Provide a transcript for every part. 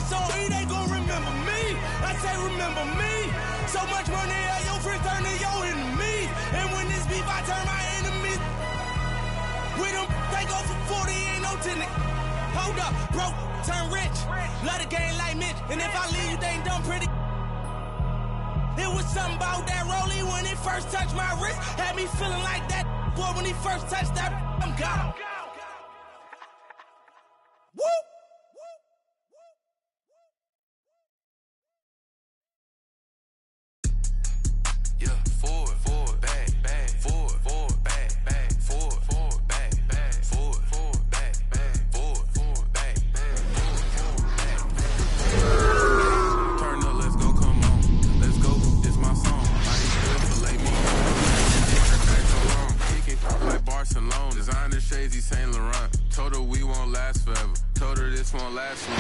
this on E, they gon' remember me. I say remember me. So much money at your friends turn to your enemies. And when this beef, I turn my enemies. With them, they go for 40, ain't no tenant. Hold up, broke, turn rich. Love the game like Mitch. And if I leave you, they ain't done pretty. It was something about that rollie when it first touched my wrist. Had me feeling like that boy when he first touched that. I'm gone. Woo! Yeah, forward, back, forward, back, forward, back, forward, back, forward, back. Turn up, let's go, come on. Let's go, it's my song. Mighty good for late me. So long, kicking like Barcelona. Designer shades, he's Saint Laurent. Told her we won't last forever. Told her this won't last long.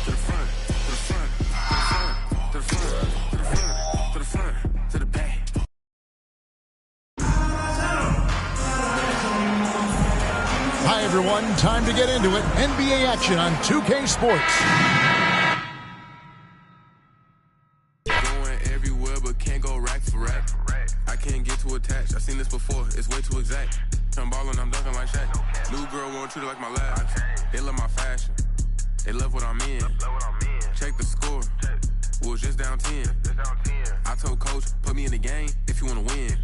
To the front, to the front, to the front, to the front, to the front, to the front, to the back. Hi, everyone. Time to get into it. NBA action on 2K Sports. Going everywhere, but can't go rack for rack. I can't get too attached. I've seen this before. It's way too exact. I'm ballin', I'm dunking like Shaq. New girl won't treat it like my last. They love my fashion. They love what I'm in. Check the score. We was just down 10. I told coach, put me in the game if you wanna win.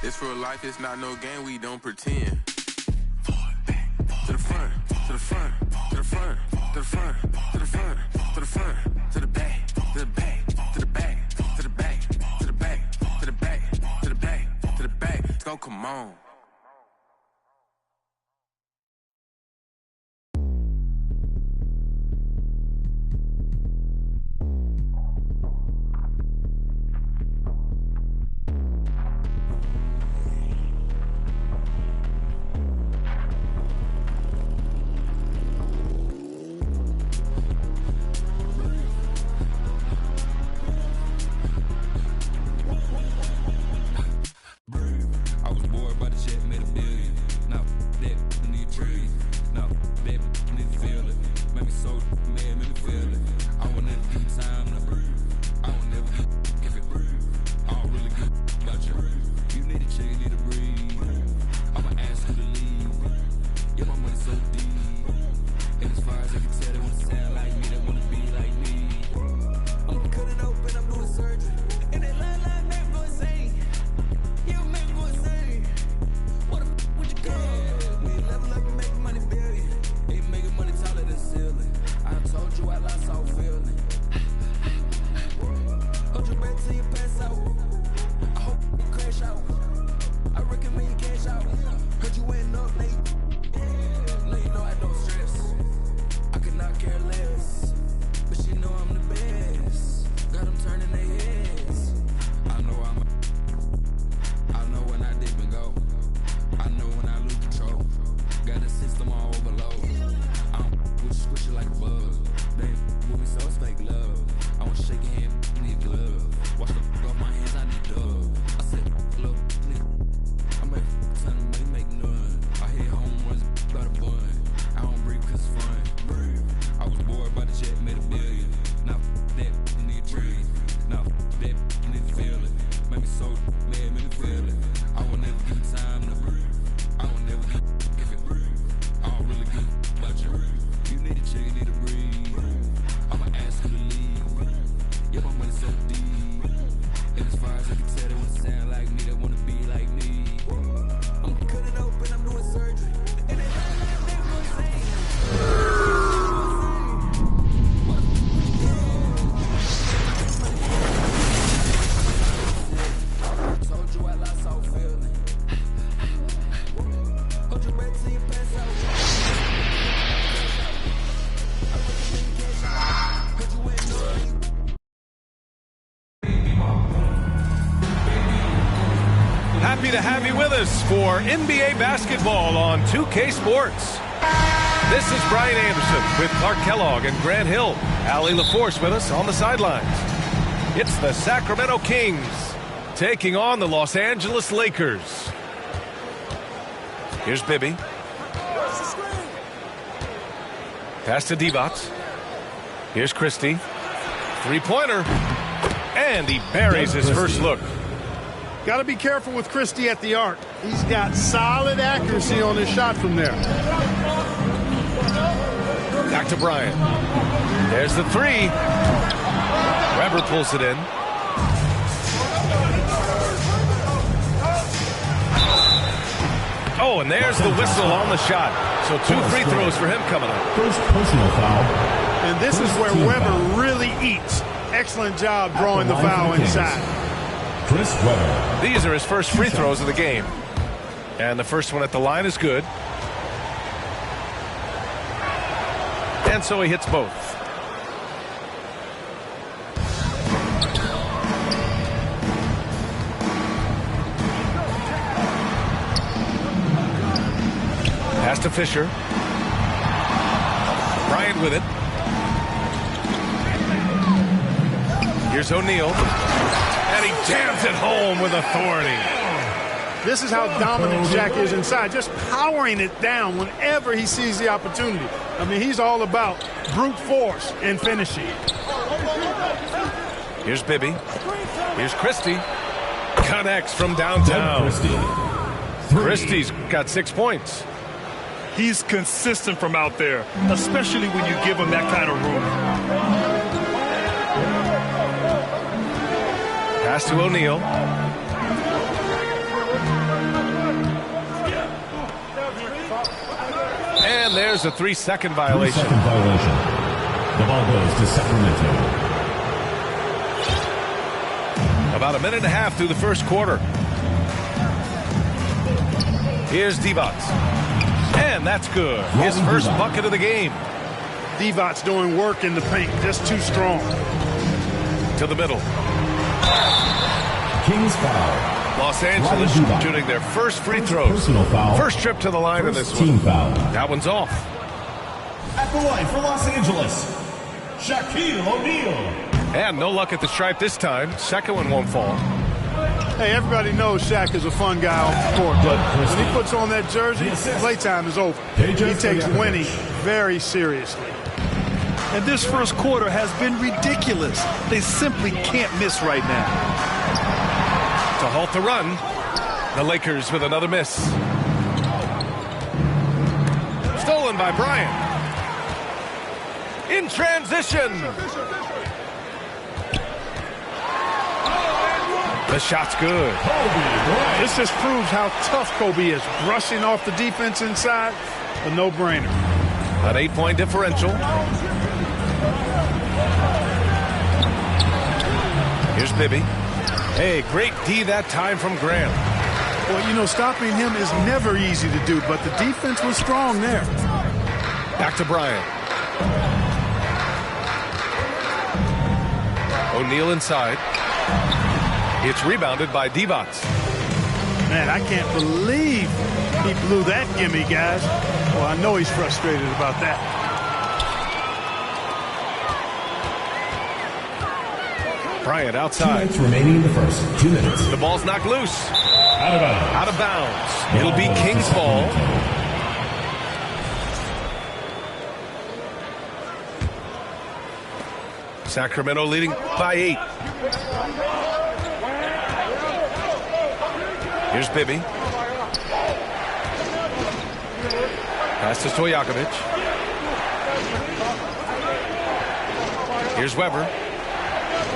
This real life, it's not no game, we don't pretend. To the front, to the front, to the front, to the front, to the front, to the front, to the back, to the back, to the back, to the back, to the back, to the back, to the back, to the back. Let's go, come on. Happy to have you with us for NBA basketball on 2K Sports. This is Brian Anderson with Clark Kellogg and Grant Hill. Allie LaForce with us on the sidelines. It's the Sacramento Kings taking on the Los Angeles Lakers. Here's Bibby. Pass to Divac. Here's Christie. Three-pointer. And he buries his first look. Got to be careful with Christie at the arc. He's got solid accuracy on his shot from there. Back to Bryant. There's the three. Weber pulls it in. Oh, and there's the whistle on the shot. So 2 free throws for him coming up. First personal foul. And this is where Weber really eats. Excellent job drawing the foul inside. Chris Weber. These are his first free throws of the game. And the first one at the line is good. And so he hits both. Pass to Fisher. Bryant with it. Here's O'Neal. And he jams it home with authority. This is how dominant Shaq is inside, just powering it down whenever he sees the opportunity. I mean, he's all about brute force and finishing. Here's Bibby. Here's Christie. Connects from downtown. Christie's got 6 points. He's consistent from out there, especially when you give him that kind of room. Pass to O'Neal. And there's a 3-second violation. 3-second violation. The ball goes to Sacramento. About a minute and a half through the first quarter. Here's Divac. And that's good. His first bucket of the game. Divac doing work in the paint, just too strong. To the middle. Kings foul. Los Angeles shooting their first free throws. Personal foul. First trip to the line of this team one. Foul. That one's off. At the line for Los Angeles, Shaquille O'Neal. And no luck at the stripe this time. Second one won't fall. Hey, everybody knows Shaq is a fun guy off the court, but when he puts on that jersey, playtime is over. He takes winning very seriously. And this first quarter has been ridiculous. They simply can't miss right now. To halt the run, the Lakers with another miss. Stolen by Bryant. In transition. The shot's good. This just proves how tough Kobe is. Brushing off the defense inside, a no-brainer. An 8-point differential. Here's Bibby. Hey, great D that time from Graham. Well, you know, stopping him is never easy to do, but the defense was strong there. Back to Bryant. O'Neal inside. It's rebounded by Divac. Man, I can't believe he blew that gimme, guys. Well, I know he's frustrated about that. Bryant outside. 2 minutes remaining in the first. 2 minutes. The ball's knocked loose. Out of bounds. Out of bounds. It'll be Kings ball. Sacramento leading by 8. Here's Bibby. Pass to Stojakovic. Here's Weber.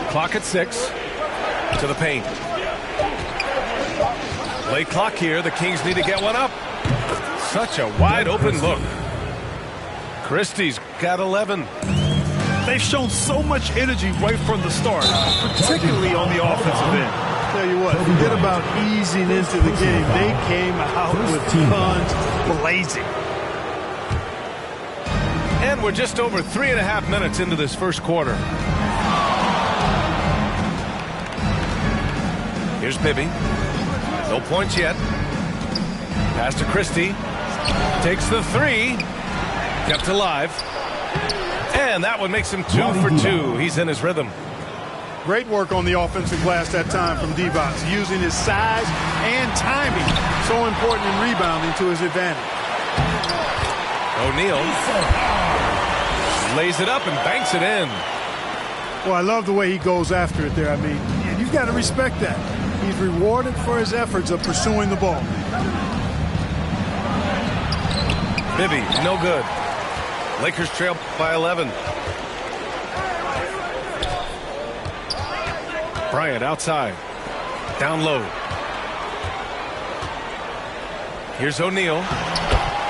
Clock at 6. To the paint. Late clock here. The Kings need to get one up. Such a wide open look. Christie's got 11. They've shown so much energy right from the start, particularly on the offensive end. Tell you what, forget about easing into the game. They came out with guns blazing. And we're just over 3.5 minutes into this first quarter. Here's Bibby. No points yet. Pass to Christie. Takes the 3. Kept alive. And that one makes him 2 for 2. He's in his rhythm. Great work on the offensive glass that time from Divac, using his size and timing, so important in rebounding, to his advantage. O'Neal. lays it up and banks it in. Well, I love the way he goes after it there. I mean, you've got to respect that. He's rewarded for his efforts of pursuing the ball. Bibby, no good. Lakers trail by 11. Bryant outside. Down low. Here's O'Neal.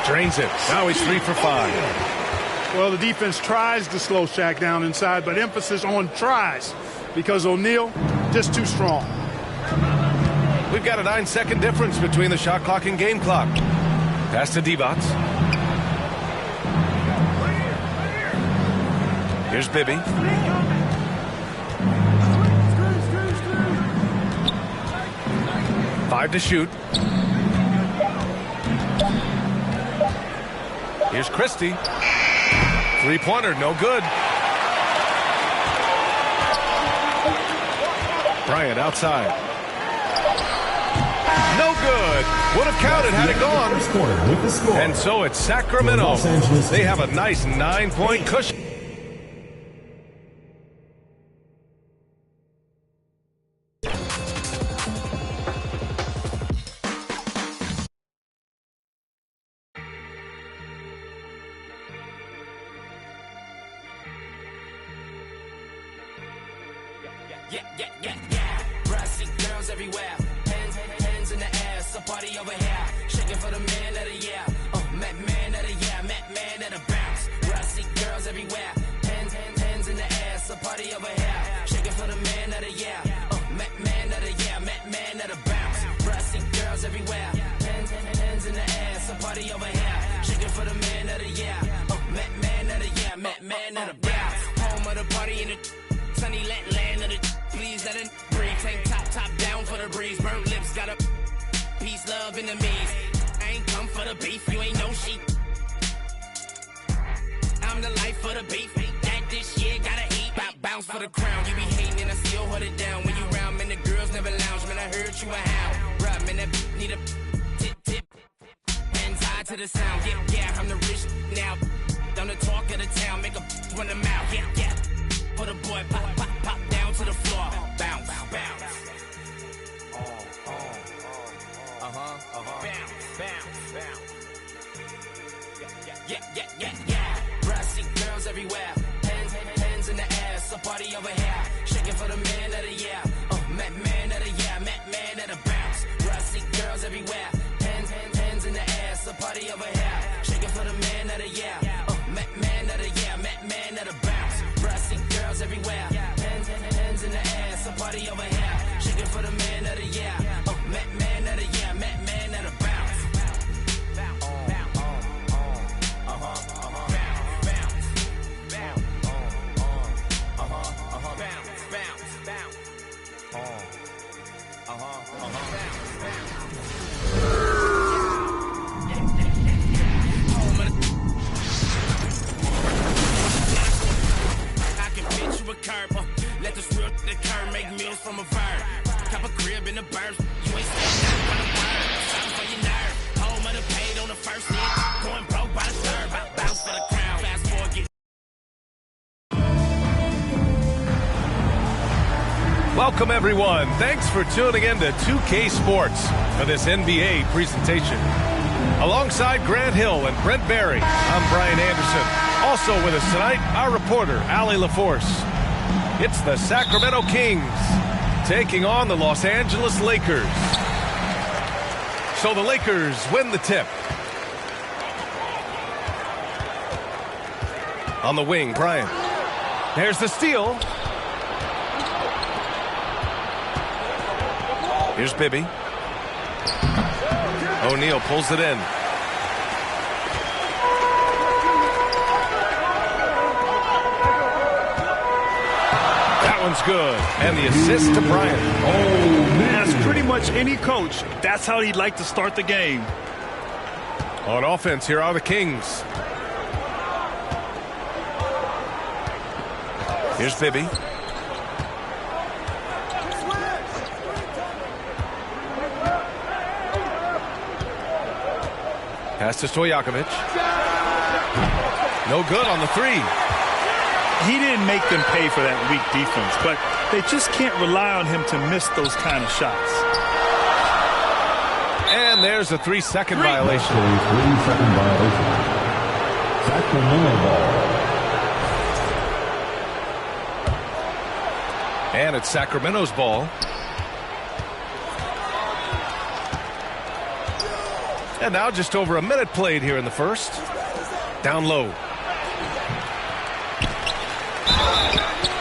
Drains it. Now he's 3 for 5. Well, the defense tries to slow Shaq down inside, but emphasis on tries because O'Neal just too strong. We've got a 9-second difference between the shot clock and game clock. Pass to Divac. Here's Bibby. Five to shoot. Here's Christie. Three-pointer, no good. Bryant outside. No good. Would have counted had it gone. And so it's Sacramento. They have a nice 9-point cushion. Yeah. Brassy girls everywhere. Hands in the air. It's a party over here. Shaking for the man of the year. Man of the year. Man of the bounce. Brassy girls everywhere. Hands in the air. It's a party over here. Shaking for the man of the year. Man of the year. Man of the bounce. Brassy girls everywhere. Hands in the air. It's a party over here. Shaking for the man of the year. Man of the year. Man of the bounce. Home of the party in the sunny land of the. Please let it breathe. Tank top down for the breeze. Burnt lips got a peace, love, enemies. I ain't come for the beef. You ain't no sheep. I'm the life for the beef. That this year gotta eat. Bounce for the crown. You be hating and I still hold it down. When you round, man, the girls never lounge. Man, I heard you a hound. Rap, man, that need a tip. Hands high to the sound. Yeah, I'm the rich now. I'm the talk of the town. Make a run the mouth. Yeah. For the boy, pop down to the floor. Bounce. Bounce. Yeah. Brassy girls everywhere. Hands in the air. It's a party over here. Shaking for the man of the year. Man of the year. Man of the bounce. Brassy girls everywhere. Hands in the air. It's a party over here. Shaking for the man of the year. Man of the year. Man of the bounce. Brassy girls everywhere. Hands in the air. It's a party over here. Shaking for the man of the year. Man of the year. Man of the bounce. Let the real the curb make meals from a verb. Cop a crib in the burbs. You ain't staying out on the word. Something for your nerve. Home of the paid on the first hit. Going broke by the third. Bounce for the crown. Fast forward, get. Welcome, everyone. Thanks for tuning in to 2K Sports for this NBA presentation. Alongside Grant Hill and Brent Barry, I'm Brian Anderson. Also with us tonight, our reporter, Allie LaForce. It's the Sacramento Kings taking on the Los Angeles Lakers. So the Lakers win the tip. On the wing, Bryant. There's the steal. Here's Bibby. O'Neal pulls it in. That one's good. And the assist to Bryant. That's pretty much any coach. That's how he'd like to start the game. On offense, here are the Kings. Here's Bibby. Pass to Stojakovic. No good on the three. he didn't make them pay for that weak defense, but they just can't rely on him to miss those kind of shots. And there's a 3-second violation. 3-second violation. Sacramento ball. And it's Sacramento's ball. And now just over a minute played here in the first. Down low.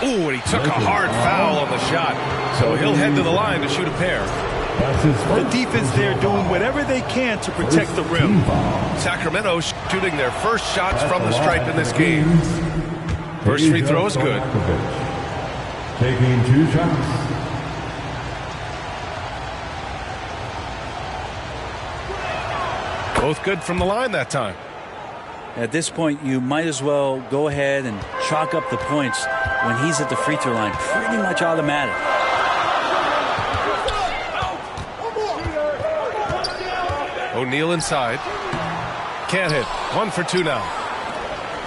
Ooh, and he took a hard foul on the shot. So he'll head to the line to shoot a pair. The defense there doing whatever they can to protect the rim. Sacramento shooting their first shots from the stripe in this game. First free throw is good. Taking 2 shots. Both good from the line that time. At this point, you might as well go ahead and chalk up the points when he's at the free throw line. Pretty much automatic. O'Neal inside. Can't hit. 1 for 2 now.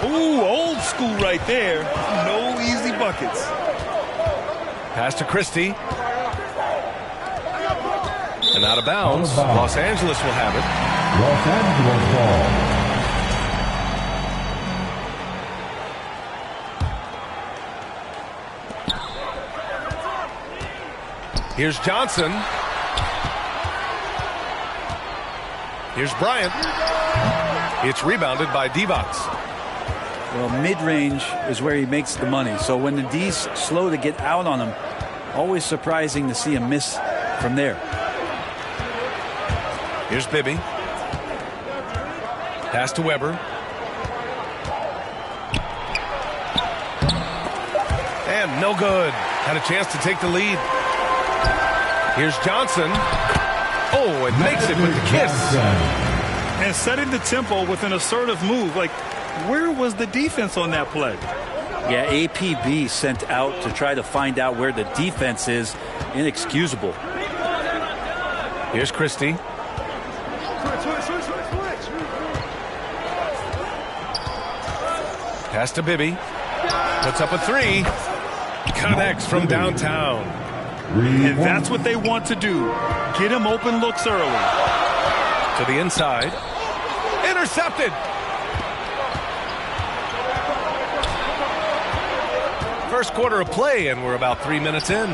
Ooh, old school right there. No easy buckets. Pass to Christie. And out of bounds. Los Angeles will have it. Los Angeles ball. Here's Johnson. Here's Bryant. It's rebounded by Divac. Well, mid-range is where he makes the money. So when the D's slow to get out on him, always surprising to see him miss from there. Here's Bibby. Pass to Weber. And no good. Had a chance to take the lead. Here's Johnson. Oh, it makes it with the kiss. And setting the tempo with an assertive move. Like, where was the defense on that play? Yeah, APB sent out to try to find out where the defense is. Inexcusable. Here's Christie. Pass to Bibby. Puts up a 3. Connects from downtown. And that's what they want to do. Get him open looks early. To the inside. Intercepted. First quarter of play, and we're about 3 minutes in.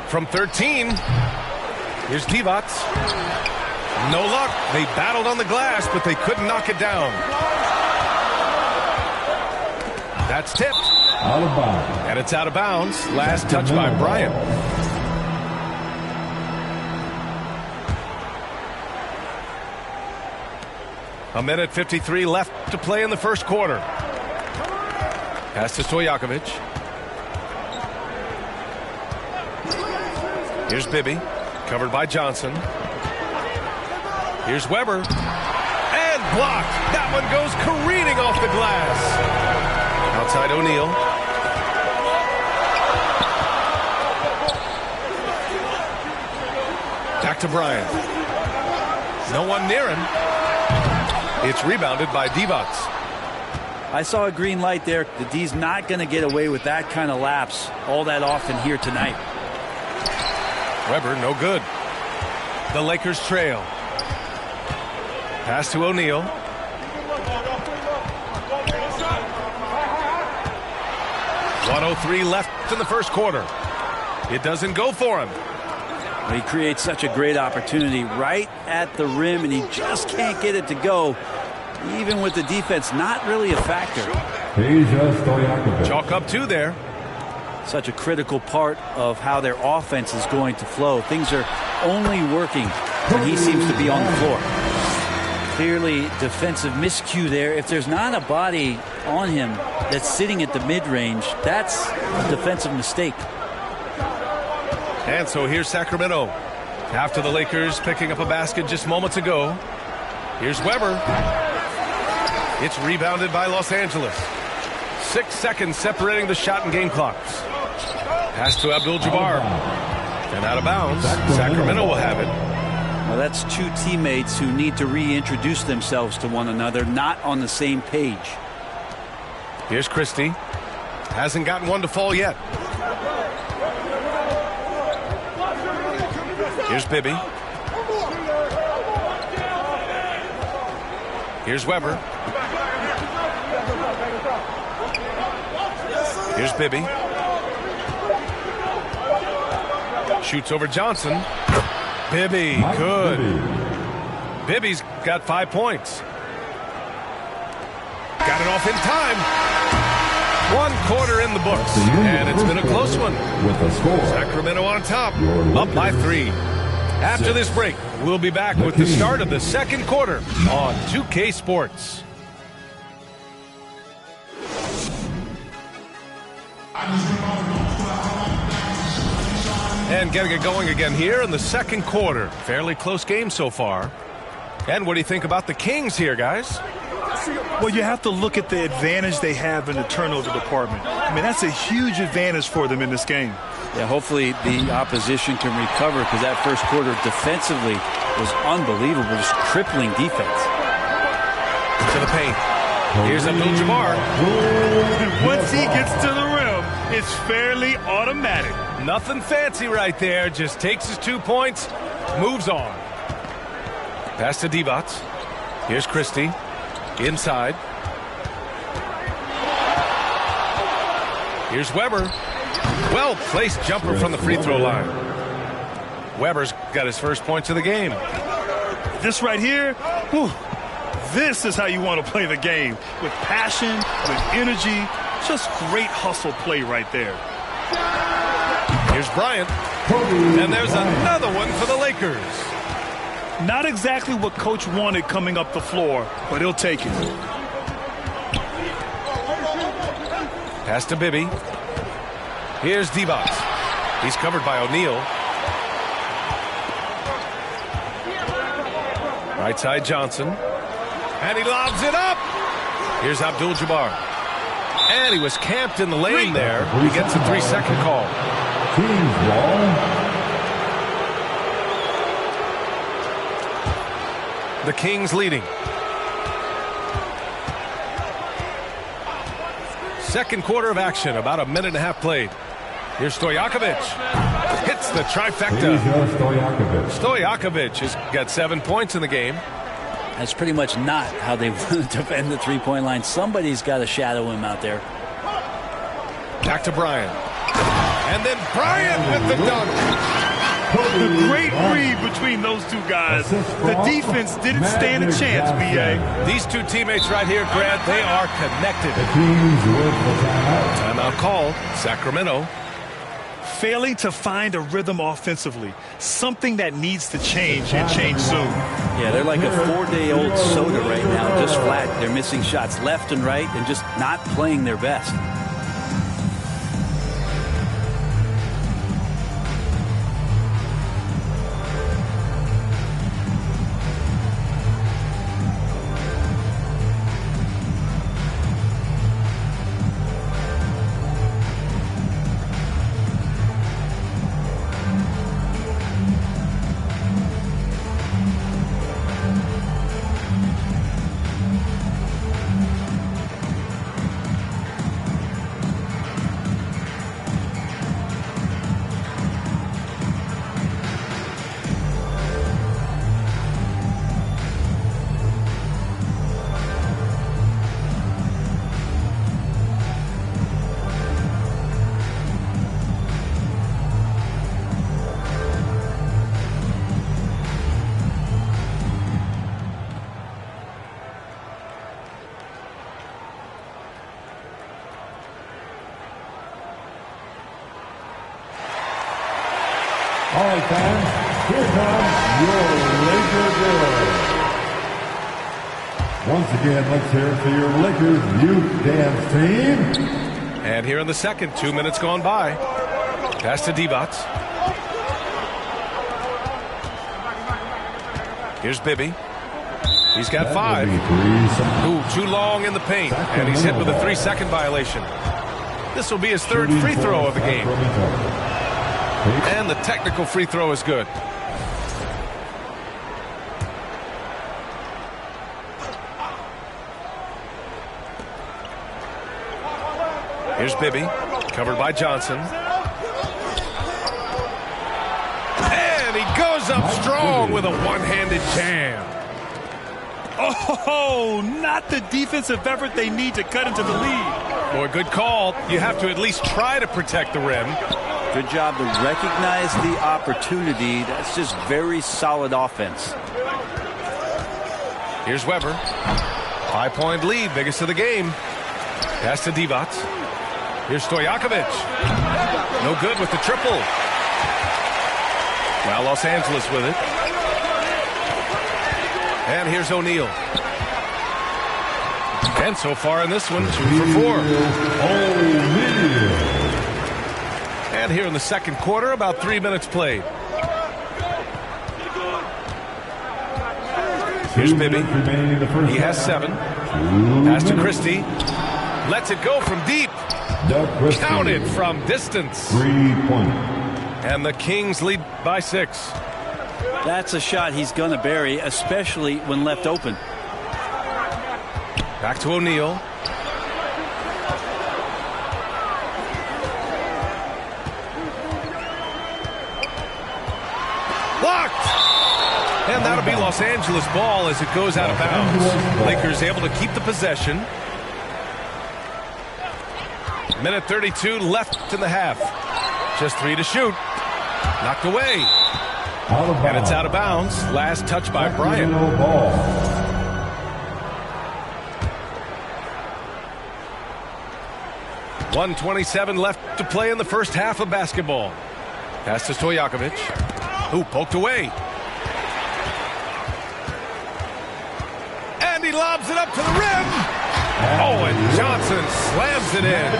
From 13. Here's Divac. No luck. They battled on the glass, but they couldn't knock it down. That's tipped. Out of bounds. And it's out of bounds. Last touch by Bryant. A minute 53 left to play in the first quarter. Pass to Stojakovic. Here's Bibby. Covered by Johnson. Here's Weber. And blocked. That one goes careening off the glass. Outside O'Neal. Back to Bryant. No one near him. It's rebounded by Divac. I saw a green light there. The D's not going to get away with that kind of lapse all that often here tonight. Weber, no good. The Lakers trail. Pass to O'Neal. .103 left in the first quarter. It doesn't go for him. He creates such a great opportunity right at the rim, and he just can't get it to go. Even with the defense not really a factor. Chalk up 2 there. Such a critical part of how their offense is going to flow. Things are only working when he seems to be on the floor. Clearly defensive miscue there. If there's not a body on him that's sitting at the mid-range, that's a defensive mistake. And so here's Sacramento. After the Lakers picking up a basket just moments ago. Here's Weber. It's rebounded by Los Angeles. 6 seconds separating the shot and game clocks. Pass to Abdul-Jabbar. And out of bounds. Sacramento will have it. Well, that's 2 teammates who need to reintroduce themselves to one another, not on the same page. Here's Christie. Hasn't gotten one to fall yet. Here's Bibby. Here's Weber. Here's Bibby. Shoots over Johnson. Bibby, good. Bibby's got 5 points. Got it off in time. 1 quarter in the books, and it's been a close one. Sacramento on top, up by 3. After this break, we'll be back with the start of the second quarter on 2K Sports. And getting it going again here in the second quarter. Fairly close game so far. And what do you think about the Kings here, guys? Well, you have to look at the advantage they have in the turnover department. I mean, that's a huge advantage for them in this game. Yeah, hopefully the opposition can recover, because that first quarter defensively was unbelievable, just crippling defense. To the paint. Here's Abdul-Jabbar. And once he gets to the rim, it's fairly automatic. Nothing fancy right there. Just takes his 2 points, moves on. Pass to Divac. Here's Christie. Inside. Here's Weber. Well-placed jumper from the free throw line. Weber's got his first points of the game. This right here, whew, this is how you want to play the game. With passion, with energy, just great hustle play right there. Here's Bryant. And there's another one for the Lakers. Not exactly what Coach wanted coming up the floor, but he'll take it. Pass to Bibby. Here's Divac. He's covered by O'Neal. Right side Johnson. And he lobs it up. Here's Abdul-Jabbar. And he was camped in the lane there. He gets a 3-second call. Team's ball. The Kings leading. Second quarter of action, about a minute and a half played. Here's Stojakovic. Hits the trifecta. Stojakovic has got 7 points in the game. That's pretty much not how they want to defend the three-point line. Somebody's got to shadow him out there. Back to Bryant. And then Bryant with the dunk. The great read between those two guys. The defense didn't stand a chance, B.A. These two teammates right here, Grant, they are connected. Timeout called. Sacramento. Failing to find a rhythm offensively. Something that needs to change, and change soon. Yeah, they're like a 4-day-old soda right now, just flat. They're missing shots left and right and just not playing their best. All right, fans, here comes your Laker girls. Once again, let's hear it for your Lakers youth dance team. And here in the second, 2 minutes gone by. Pass to Divac. Here's Bibby. He's got 5. Ooh, too long in the paint. And he's hit with a 3-second violation. This will be his third free throw of the game. And the technical free throw is good. Here's Bibby, covered by Johnson. And he goes up strong with a one-handed jam. Oh, not the defensive effort they need to cut into the lead. Boy, good call. You have to at least try to protect the rim. Good job to recognize the opportunity. That's just very solid offense. Here's Weber. 5-point lead, biggest of the game. Pass to Divac. Here's Stojakovic. No good with the triple. Now Los Angeles with it. And here's O'Neal. And so far in this one, 2 for 4. And here in the second quarter, about 3 minutes played. Here's Bibby. He has 7. Pass to Christie. Lets it go from deep. Counted from distance. 3-point. And the Kings lead by 6. That's a shot he's going to bury, especially when left open. Back to O'Neal. Blocked! And that'll be Los Angeles ball as it goes out of bounds. Lakers able to keep the possession. Minute 32 left in the half. Just 3 to shoot. Knocked away. And it's out of bounds. Last touch by Bryant. 1:27 left to play in the first half of basketball. Pass to Stojakovic, who poked away. And he lobs it up to the rim. Oh, and Johnson slams it in.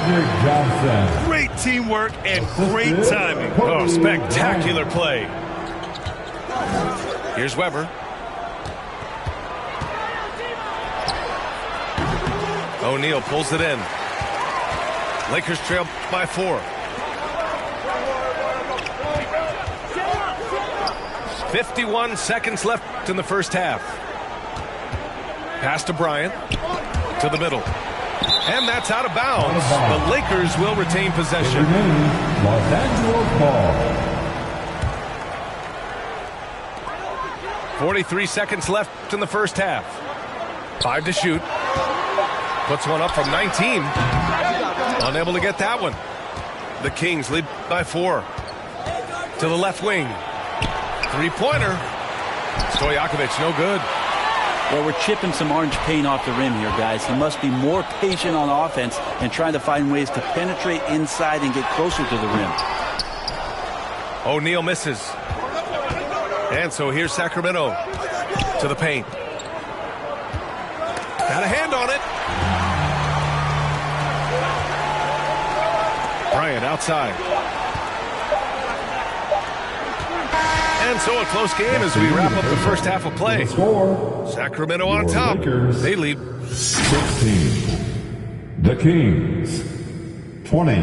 Great teamwork and great timing. Oh, spectacular play. Here's Weber. O'Neal pulls it in. Lakers trail by 4. 51 seconds left in the first half. Pass to Bryant. To the middle. And that's out of bounds. The Lakers will retain possession. Los Angeles ball. 43 seconds left in the first half. 5 to shoot. Puts one up from 19. Unable to get that one. The Kings lead by 4. To the left wing. 3-pointer. Stojakovic, no good. Well, we're chipping some orange paint off the rim here, guys. He must be more patient on offense and trying to find ways to penetrate inside and get closer to the rim. O'Neal misses. And so here's Sacramento to the paint. Got a hand on it. Bryant outside. And so a close game as we wrap up the first half of play. Sacramento on top. They lead 16. The Kings 20.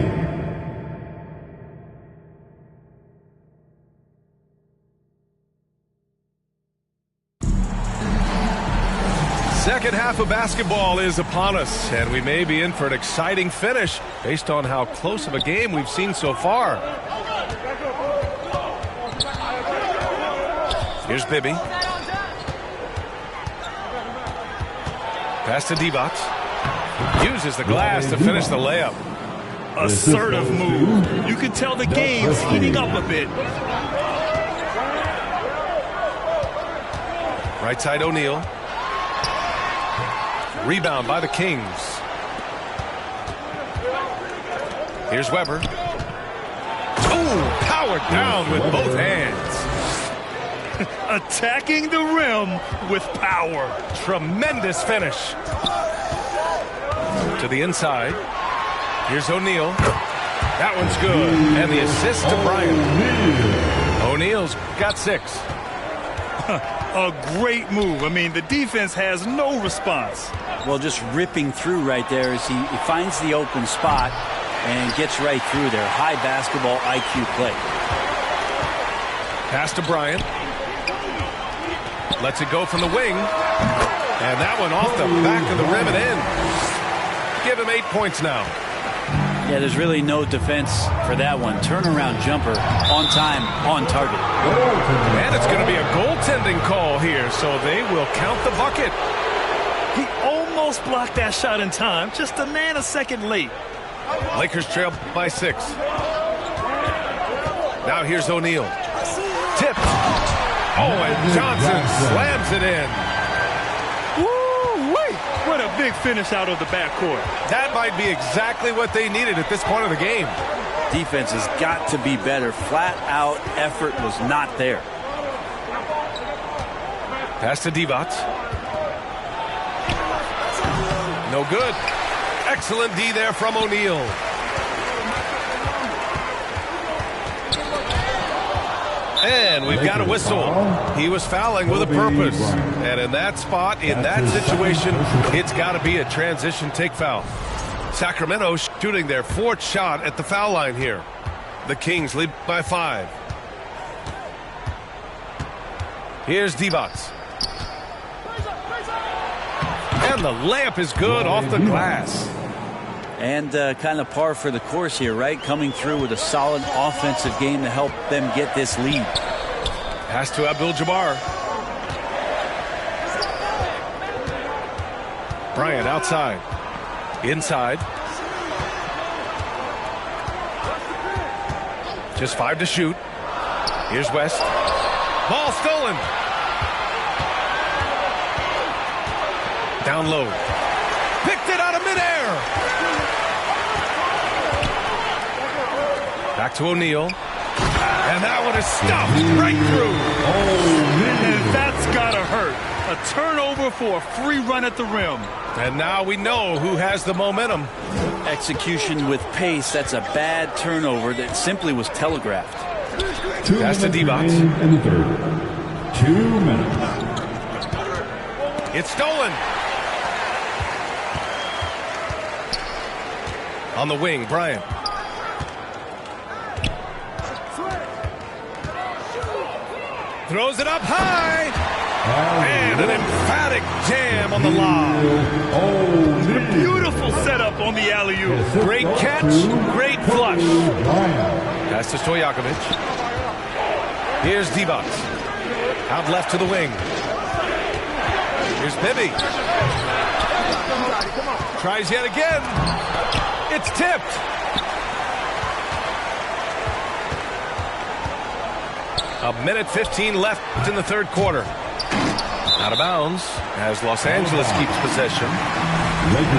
Second half of basketball is upon us, and we may be in for an exciting finish based on how close of a game we've seen so far. Here's Bibby. Pass to Divac. Uses the glass to finish the layup. Assertive move. You can tell the game's heating up a bit. Right side O'Neal. Rebound by the Kings. Here's Weber. Oh, powered down with both hands. Attacking the rim with power. Tremendous finish. To the inside. Here's O'Neal. That one's good. And the assist to Bryant. O'Neal's got 6. A great move. I mean, the defense has no response. Well, just ripping through right there as he finds the open spot and gets right through there. High basketball IQ play. Pass to Bryant. Lets it go from the wing. And that one off the back of the rim and in. Give him 8 points now. Yeah, there's really no defense for that one. Turnaround jumper on time, on target. And it's going to be a goaltending call here, so they will count the bucket. He almost blocked that shot in time, just a nanosecond late. Lakers trail by 6. Now here's O'Neal. Tipped. Oh, and Johnson slams it in. Woo-wee! What a big finish out of the backcourt. That might be exactly what they needed at this point of the game. Defense has got to be better. Flat out effort was not there. Pass to Divac. No good. Excellent D there from O'Neal. And we've got a whistle. He was fouling with a purpose. And in that spot, in that situation, it's got to be a transition take foul. Sacramento shooting their 4th shot at the foul line here. The Kings lead by 5. Here's Divac. And the layup is good off the glass. And kind of par for the course here, right? Coming through with a solid offensive game to help them get this lead. Pass to Abdul-Jabbar. Bryant outside. Inside. Just 5 to shoot. Here's West. Ball stolen. Down low. Picked it out of midair. Back to O'Neal. And that one is stuffed right through. And that's gotta hurt. A turnover for a free run at the rim. And now we know who has the momentum. Execution with pace. That's a bad turnover that simply was telegraphed. Pass to Divac. In the third. 2 minutes. It's stolen. On the wing, Bryant. Throws it up high. And an emphatic jam on the lob. A beautiful setup on the alley-oop. Great catch, great flush. Pass to Stojakovic. Here's Divac. Out left to the wing. Here's Bibby. Tries yet again. It's tipped. A minute 15 left in the third quarter. Out of bounds as Los Angeles keeps possession.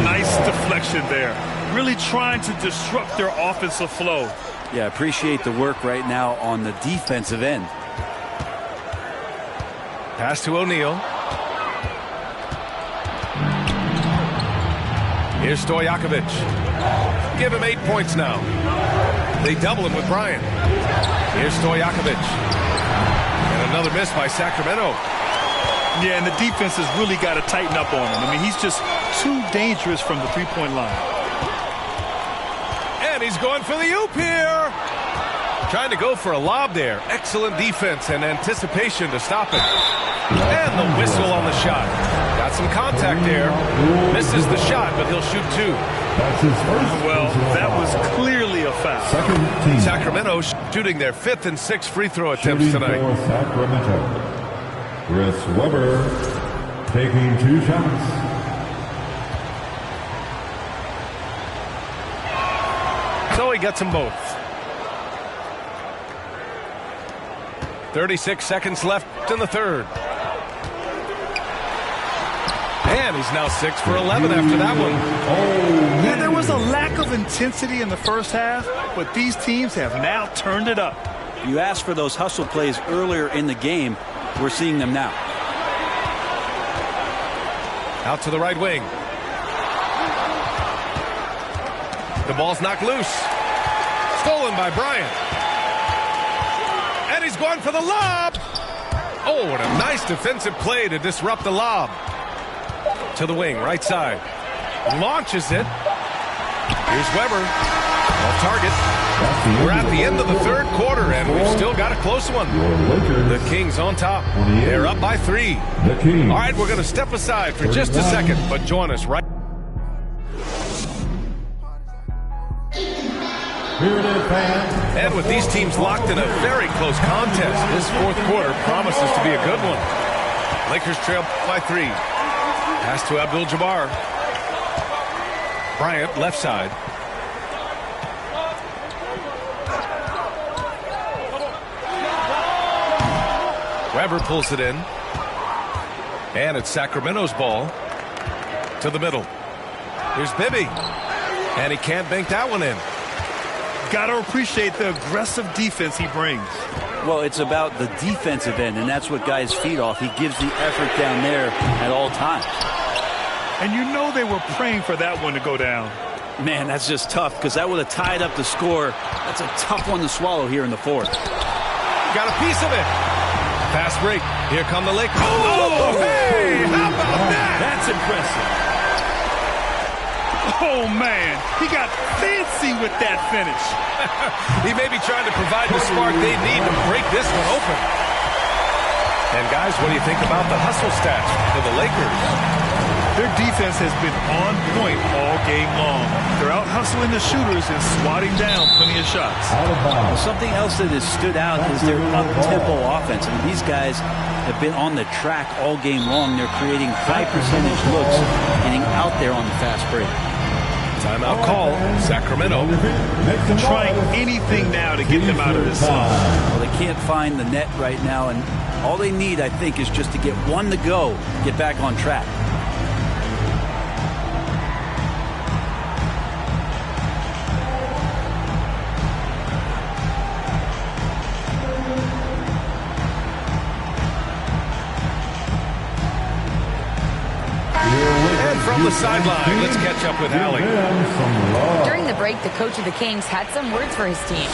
Nice deflection there. Really trying to disrupt their offensive flow. Yeah, appreciate the work right now on the defensive end. Pass to O'Neal. Here's Stojakovic. Give him 8 points now. They double him with Bryant. Here's Stojakovic. And another miss by Sacramento. Yeah, and the defense has really got to tighten up on him. I mean, he's just too dangerous from the three-point line. And he's going for the oop here. Trying to go for a lob there. Excellent defense and anticipation to stop it. And the whistle on the shot. Got some contact there. Misses the shot, but he'll shoot 2. That's his first. Well, that was clearly a foul. Second team. Sacramento shooting their 5th and 6th free throw attempts Shooting tonight. for Sacramento. Chris Webber taking 2 shots. So he gets them both. 36 seconds left in the third. And he's now 6 for 11 after that one. Yeah, there was a lack of intensity in the first half, but these teams have now turned it up. You asked for those hustle plays earlier in the game. We're seeing them now. Out to the right wing. The ball's knocked loose. Stolen by Bryant. And he's going for the lob. Oh, what a nice defensive play to disrupt the lob. To the wing, right side. Launches it. Here's Webber. Off target. We're at the end of the third quarter, and we've still got a close one. The Kings on top. They're up by 3. The Kings. All right, we're going to step aside for just a second, but join us right. Spirited fans. And with these teams locked in a very close contest, this fourth quarter promises to be a good one. Lakers trail by 3. Pass to Abdul-Jabbar. Bryant, left side. Weber pulls it in. And it's Sacramento's ball to the middle. Here's Bibby. And he can't bank that one in. Got to appreciate the aggressive defense he brings. Well, it's about the defensive end, and that's what guys feed off. He gives the effort down there at all times. And you know they were praying for that one to go down. Man, that's just tough because that would have tied up the score. That's a tough one to swallow here in the fourth. Got a piece of it. Fast break. Here come the Lakers. Oh, hey, how about that? That's impressive. Oh, man, he got fancy with that finish. He may be trying to provide the spark they need to break this one open. And, guys, what do you think about the hustle stats for the Lakers? Their defense has been on point all game long. They're out hustling the shooters and swatting down plenty of shots. Well, something else that has stood out is their up-tempo offense. I mean, these guys have been on the track all game long. They're creating high-percentage looks, getting out there on the fast break. Timeout call, Sacramento. Trying anything now to get them out of this slump. Well, they can't find the net right now, and all they need, I think, is just to get one to go, get back on track. From the sideline, let's catch up with Allie. During the break, the coach of the Kings had some words for his team.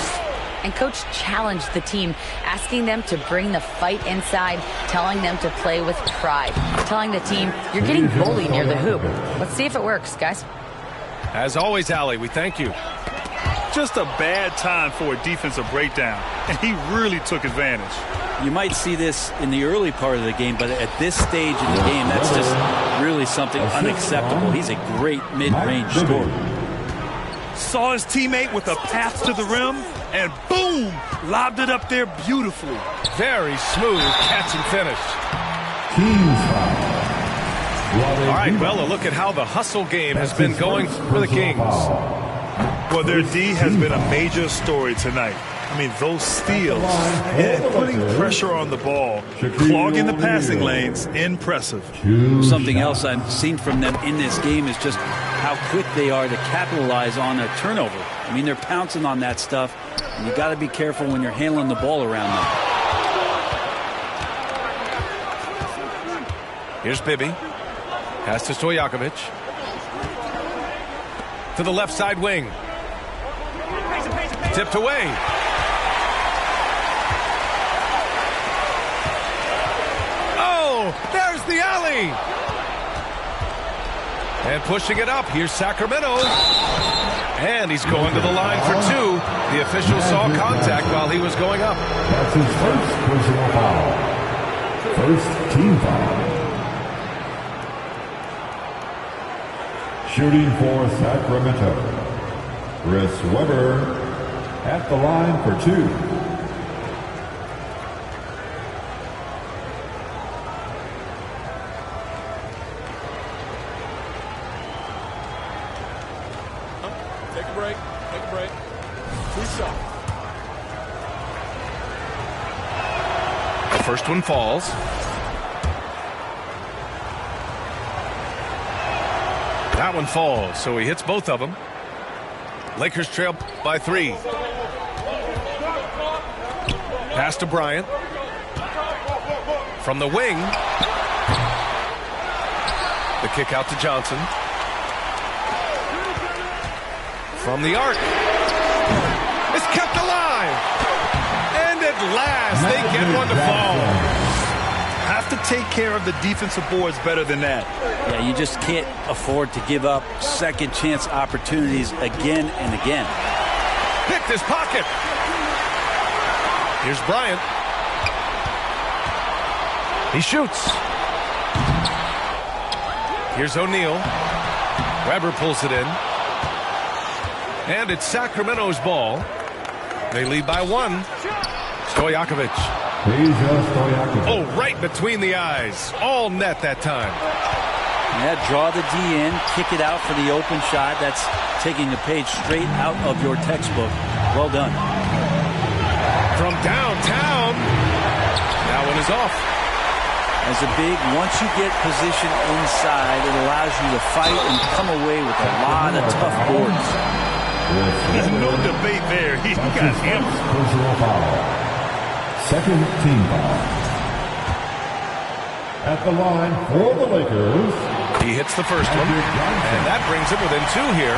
And coach challenged the team, asking them to bring the fight inside, telling them to play with pride, telling the team, you're getting bullied near the hoop. Let's see if it works, guys. As always, Allie, we thank you. Just a bad time for a defensive breakdown, and he really took advantage. You might see this in the early part of the game, but at this stage in the game, that's just really something unacceptable. He's a great mid-range scorer. Saw his teammate with a path to the rim, and boom, lobbed it up there beautifully. Very smooth catch and finish. All right, well, a look at how the hustle game has been going for the Kings. Well, their D has been a major story tonight. I mean, those steals and putting pressure on the ball, clogging the passing lanes, impressive. Something else I've seen from them in this game is just how quick they are to capitalize on a turnover. I mean, they're pouncing on that stuff, and you got to be careful when you're handling the ball around them. Here's Bibby. Pass to Stojakovic. To the left side wing. Tipped away. There's the alley. And pushing it up. Here's Sacramento. And he's going to the line for 2. The official saw contact while he was going up. That's his first personal foul. First team foul. Shooting for Sacramento, Chris Weber at the line for 2. Take a break. Take a break. 2 shots. The first one falls. That one falls, so he hits both of them. Lakers trail by 3. Pass to Bryant. From the wing. The kick out to Johnson. From the arc. It's kept alive. And at last, they get one to fall. Have to take care of the defensive boards better than that. Yeah, you just can't afford to give up second chance opportunities again and again. Picked his pocket. Here's Bryant. He shoots. Here's O'Neal. Weber pulls it in. And it's Sacramento's ball. They lead by 1. Stojakovic. Oh, right between the eyes. All net that time. Yeah, draw the D in, kick it out for the open shot. That's taking a page straight out of your textbook. Well done. From downtown. That one is off. As a big, once you get position inside, it allows you to fight and come away with a lot of tough boards. There's no debate there. He got hammered. Personal foul. Second team foul. At the line for the Lakers. He hits the first one, and that brings him within 2 here.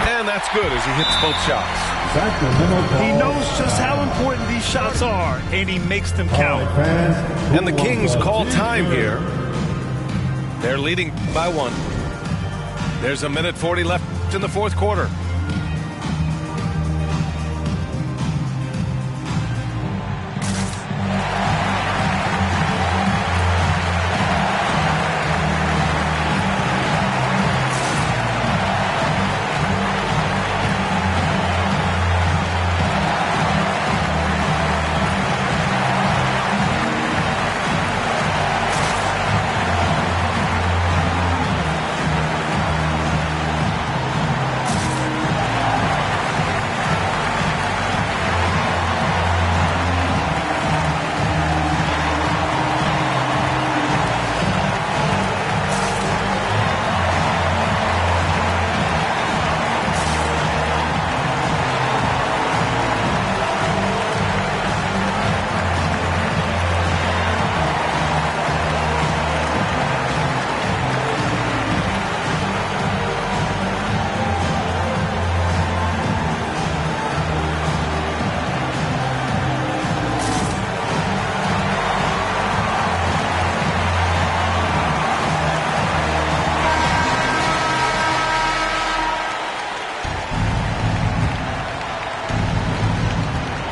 And that's good as he hits both shots. He knows just how important these shots are, and he makes them count. And the Kings call time here. They're leading by 1. There's a minute 40 left in the fourth quarter.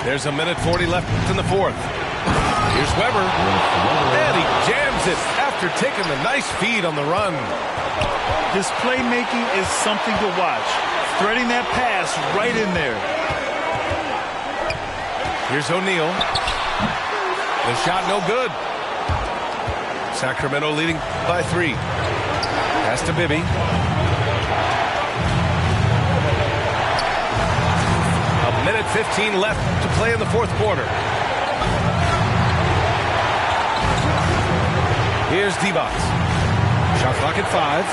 There's a minute 40 left in the fourth. Here's Weber. And he jams it after taking the nice feed on the run. His playmaking is something to watch. Threading that pass right in there. Here's O'Neal. The shot no good. Sacramento leading by 3. Pass to Bibby. A minute 15 left to play in the fourth quarter. Here's D-Box. Shot clock at 5.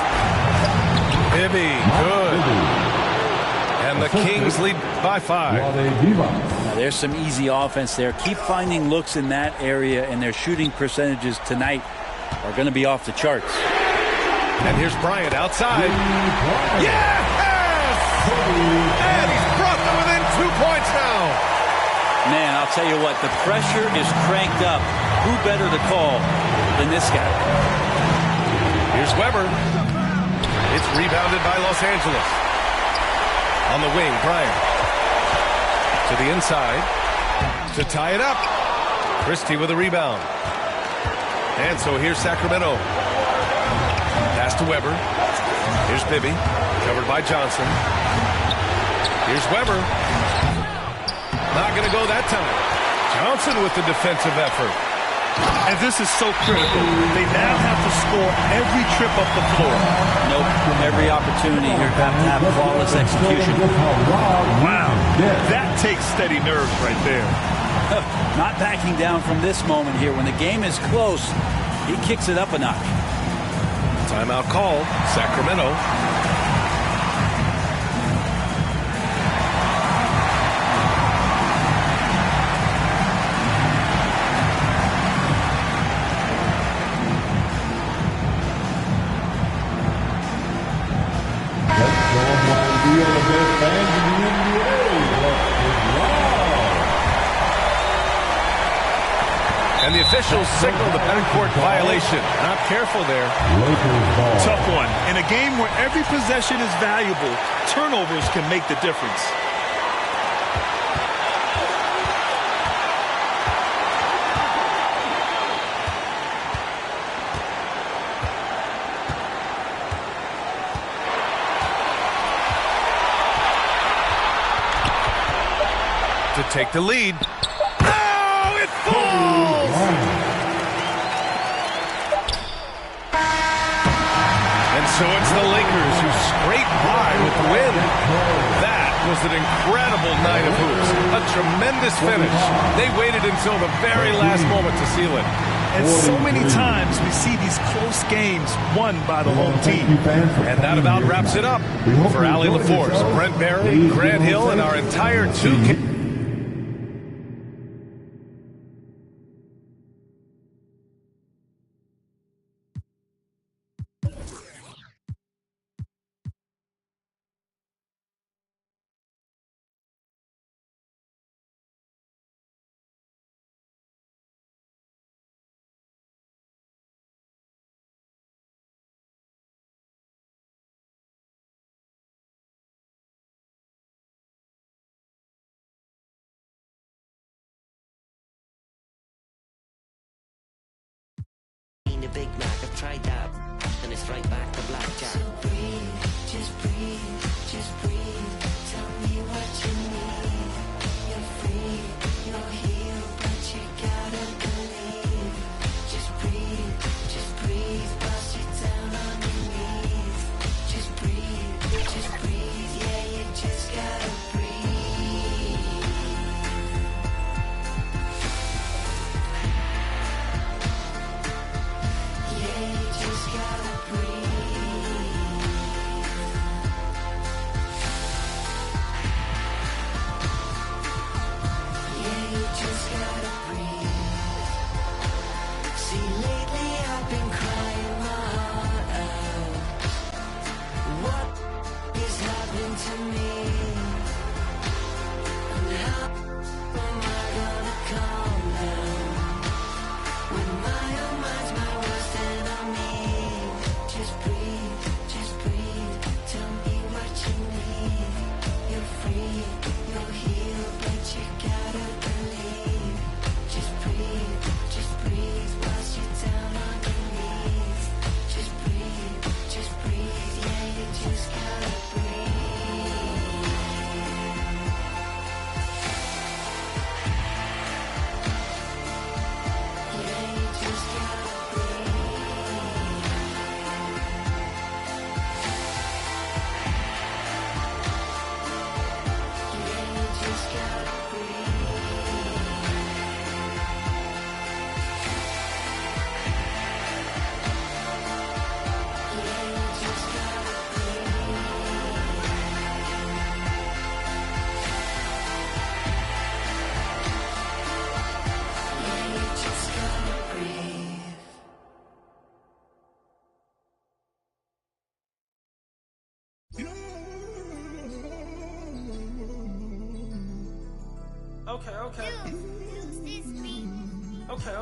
Bibby, good. And the Kings lead by 5. Now, there's some easy offense there. Keep finding looks in that area, and their shooting percentages tonight are going to be off the charts. And here's Bryant outside. Yes! And he's brought them within 2 points now. Man, I'll tell you what, the pressure is cranked up. Who better to call than this guy? Here's Weber. It's rebounded by Los Angeles. On the wing, Bryant. To the inside. To tie it up. Christie with a rebound. And so here's Sacramento. Pass to Weber. Here's Bibby. Covered by Johnson. Here's Weber. Not going to go that time. Johnson with the defensive effort. And this is so critical. They now have to score every trip up the floor. Nope. Every opportunity here have to have flawless execution. Wow. That takes steady nerves right there. Not backing down from this moment here. When the game is close, he kicks it up a notch. Timeout called. Sacramento. And the officials signaled the backcourt violation. Not careful there. Tough one. In a game where every possession is valuable, turnovers can make the difference. take the lead. Oh, it falls! And so it's the Lakers who scrape by with the win. That was an incredible night of hoops. A tremendous finish. They waited until the very last moment to seal it. And so many times we see these close games won by the home team. And that about wraps it up. For Allie LaForce, Brent Barry, Grant Hill, and our entire 2K. The Big Mac, I've tried that, and it's right back to blackjack. So breathe, just breathe, just breathe. Tell me what you need. You're free, you're healed, but you gotta believe. Just breathe, bust you down on your knees. Just breathe, yeah, you just gotta breathe.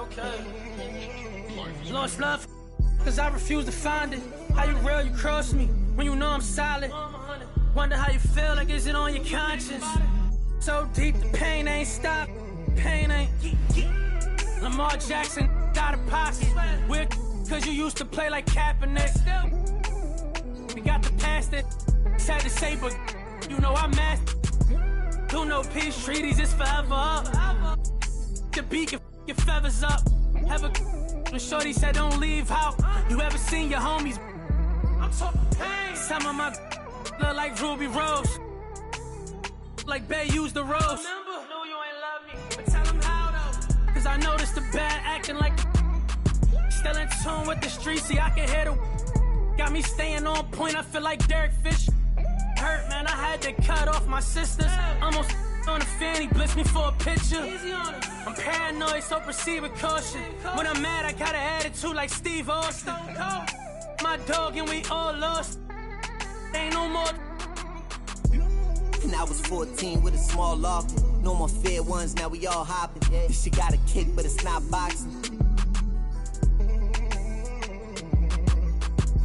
Okay. Lost love, cause I refuse to find it. How you real, you cross me, when you know I'm solid. Wonder how you feel, like is it on your conscience? So deep, the pain ain't stopped. Pain ain't. Lamar Jackson got a pocket. Weird, cause you used to play like Kaepernick. We got the past that sad to say, but you know I'm mad. Do no peace treaties, it's forever up. The beak and your feathers up. Have a when shorty said don't leave out. You ever seen your homies? I'm talking pain. Some of my look like Ruby Rose. Like Bay used the rose. Remember? No, you ain't love me. But tell them how though. Cause I noticed the bad acting like still in tune with the streets. See, I can hear the got me staying on point. I feel like Derek Fisher. Hurt, man, I had to cut off my sisters. Almost on the fanny, blitz me for a picture. I'm paranoid, so proceed with caution. When I'm mad, I got an attitude like Steve Austin. My dog and we all lost. Ain't no more. And I was 14 with a small loft. No more fair ones, now we all hopping. This shit got a kick, but it's not boxing.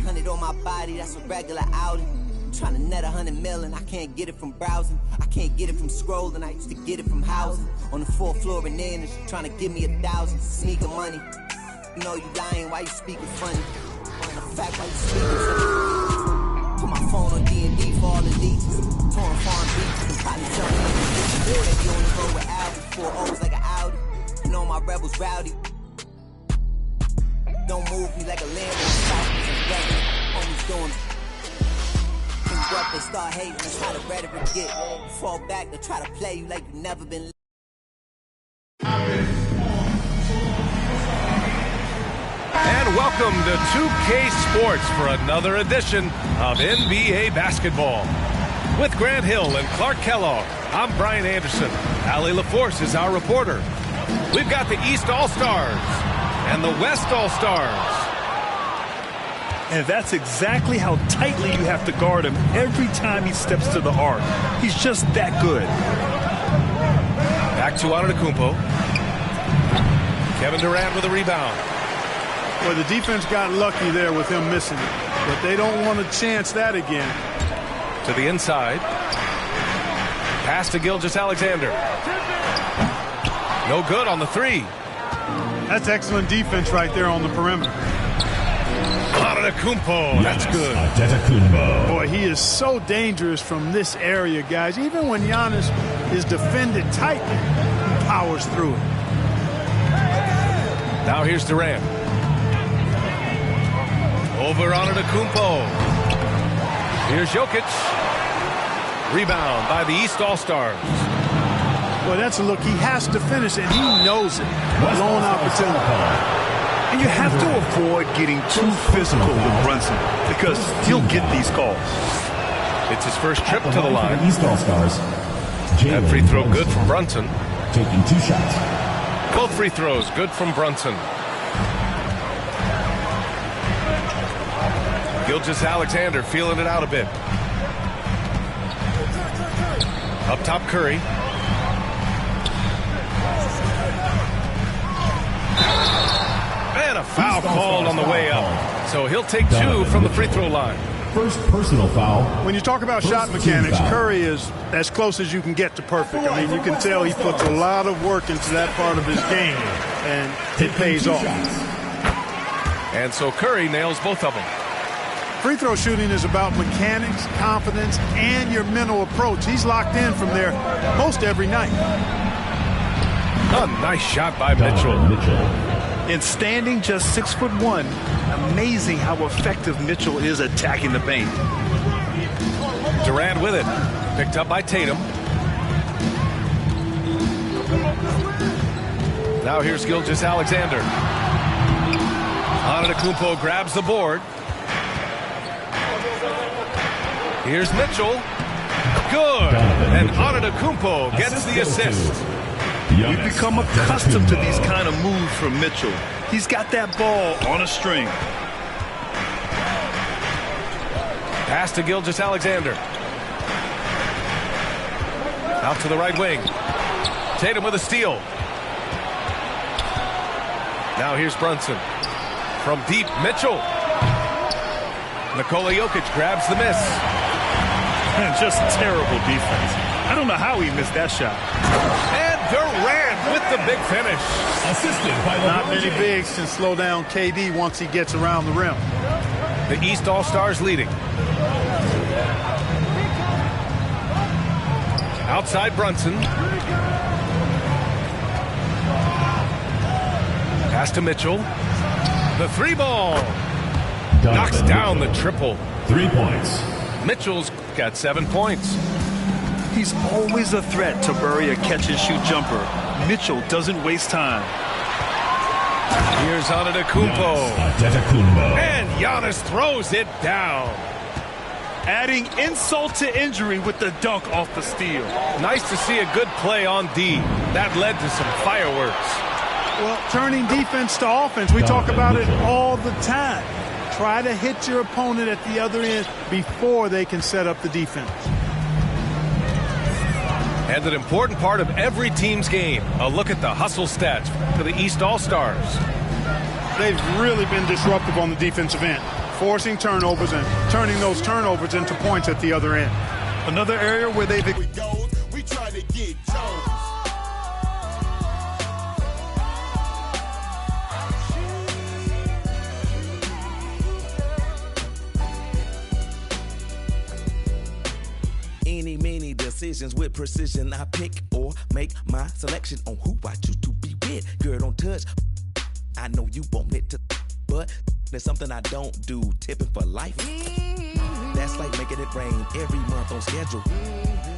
100 on my body, that's a regular outing. Trying to net 100 million, I can't get it from browsing. I can't get it from scrolling, I used to get it from housing. On the 4th floor in there, and she's trying to give me 1,000. Sneaking money. You know you lying, why you speaking funny? The fact why you speaking funny. Put my phone on D&D for all the leaks. Touring foreign beats and probably jumping in the streets. They be on the road with Audi, 4 O's like an Audi. You know my rebels rowdy. Don't move me like a lamb on Falcons and Rebels. Homies doing it. When you up, they start hating. That's how the rhetoric get. Fall back, they try to play you like you never been. And welcome to 2K Sports for another edition of NBA basketball. With Grant Hill and Clark Kellogg, I'm Brian Anderson. Allie LaForce is our reporter. We've got the East All-Stars and the West All-Stars. And that's exactly how tightly you have to guard him every time he steps to the arc. He's just that good. Back to Antetokounmpo. Kevin Durant with a rebound. Well, the defense got lucky there with him missing it, but they don't want to chance that again. To the inside. Pass to Gilgeous-Alexander. No good on the three. That's excellent defense right there on the perimeter. Antetokounmpo, that's good. Antetokounmpo. Boy, he is so dangerous from this area, guys. Even when Giannis is defended tightly, he powers through it. Now here's Durant. Over Antetokounmpo. Here's Jokic. Rebound by the East All-Stars. Well, that's a look. He has to finish, and he knows it. Blown opportunity. And you have to avoid getting too physical with Brunson because he'll get these calls. It's his first trip to the line. East All-Stars. That free throw good from Brunson. Taking 2 shots. Both free throws good from Brunson. Gilgeous-Alexander feeling it out a bit. Up top, Curry. And a foul called on the way up. So he'll take 2 from the free throw line. First personal foul. When you talk about shot mechanics, Curry is as close as you can get to perfect. I mean, you can tell he puts a lot of work into that part of his game, and it pays off. And so Curry nails both of them. Free throw shooting is about mechanics, confidence, and your mental approach. He's locked in from there most every night. A nice shot by Mitchell. And standing just 6'1", amazing how effective Mitchell is attacking the paint. Durant with it. Picked up by Tatum. Now here's Gilgeous-Alexander. Antetokounmpo grabs the board. Here's Mitchell. Good. And Antetokounmpo gets the assist. We've become accustomed to these kind of moves from Mitchell. He's got that ball on a string. Pass to Gilgeous-Alexander. Out to the right wing. Tatum with a steal. Now here's Brunson. From deep, Mitchell. Nikola Jokic grabs the miss. And just terrible defense. I don't know how he missed that shot. And Durant with the big finish. Assisted by Not many bigs can slow down KD once he gets around the rim. The East All-Stars leading. Outside Brunson. Pass to Mitchell. The 3-ball. Knocks down the triple. 3 points. Mitchell's got 7 points. He's always a threat to bury a catch-and-shoot jumper. Mitchell doesn't waste time. Here's Antetokounmpo. And Giannis throws it down. Adding insult to injury with the dunk off the steal. Nice to see a good play on D. That led to some fireworks. Well, turning defense to offense, we talk about it all the time. Try to hit your opponent at the other end before they can set up the defense. And an important part of every team's game, a look at the hustle stats for the East All-Stars. They've really been disruptive on the defensive end, forcing turnovers and turning those turnovers into points at the other end. Another area where they've... We try to get Jones. decisions with precision. I pick or make my selection on who I choose to be with. Girl, don't touch. I know you want it to, but there's something I don't do. Tipping for life. That's like making it rain every month on schedule.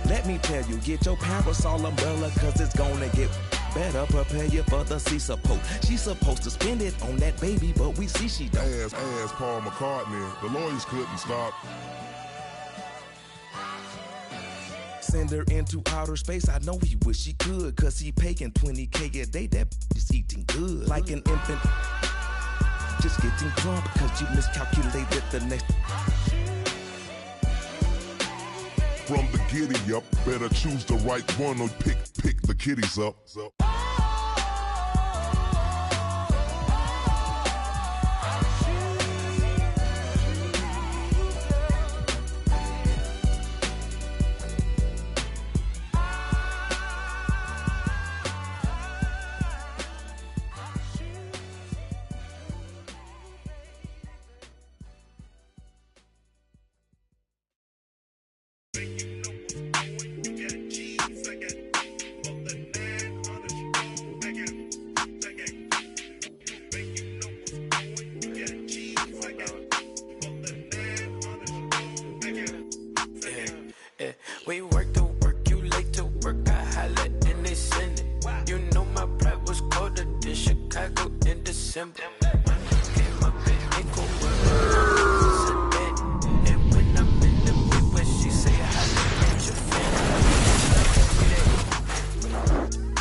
Let me tell you, get your parasol umbrella, cause it's gonna get better. Prepare you for the sea support. She's supposed to spend it on that baby, but we see she don't. As Paul McCartney, the lawyers couldn't stop. Send her into outer space, I know he wish he could, cause he paying $20K a day, that is eating good. Like an infant, just getting drunk, cause you miscalculated the next. From the giddy up, better choose the right one or pick the kiddies up. We work to work, you late to work, I holla and they send it. You know my pride was colder than Chicago in December. Came up in Nickel, and when I'm in the Midwest, she say holla at your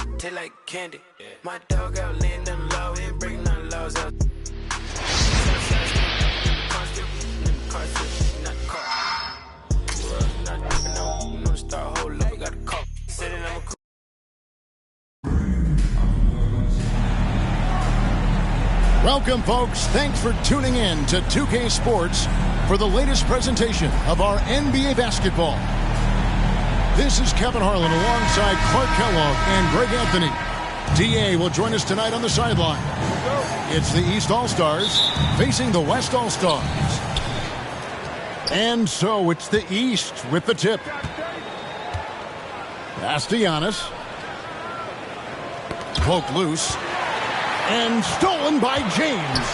family. Taste like candy. My dog out laying them low, and bring none laws out. Welcome, folks. Thanks for tuning in to 2K Sports for the latest presentation of our NBA basketball. This is Kevin Harlan alongside Clark Kellogg and Greg Anthony. DA will join us tonight on the sideline. It's the East All-Stars facing the West All-Stars. And so it's the East with the tip. Pass to Giannis. Poked loose. And stolen by James.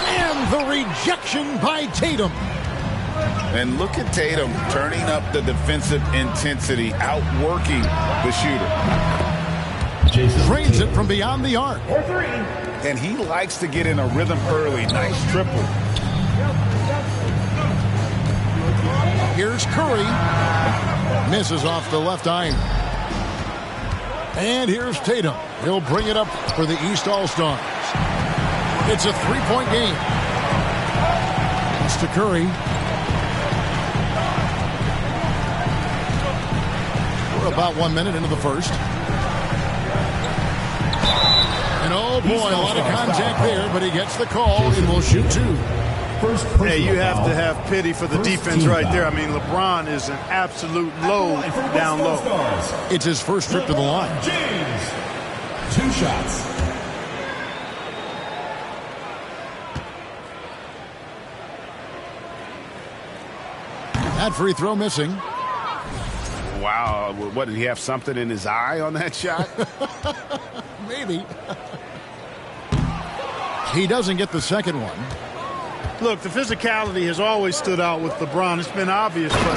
And the rejection by Tatum. And look at Tatum turning up the defensive intensity, outworking the shooter. Trades it from beyond the arc. And he likes to get in a rhythm early. Nice triple. Here's Curry. Misses off the left iron. And here's Tatum. He'll bring it up for the East All-Stars. It's a three-point game. It's to Curry. We're about 1 minute into the first. And oh boy, a lot of contact there, but he gets the call and will shoot two. Hey, you have to have pity for the defense right there. I mean, LeBron is an absolute load down low. It's his first trip to the line. James, 2 shots. That free throw missing. Wow, what, did he have something in his eye on that shot? Maybe. He doesn't get the second one. Look, the physicality has always stood out with LeBron. It's been obvious, but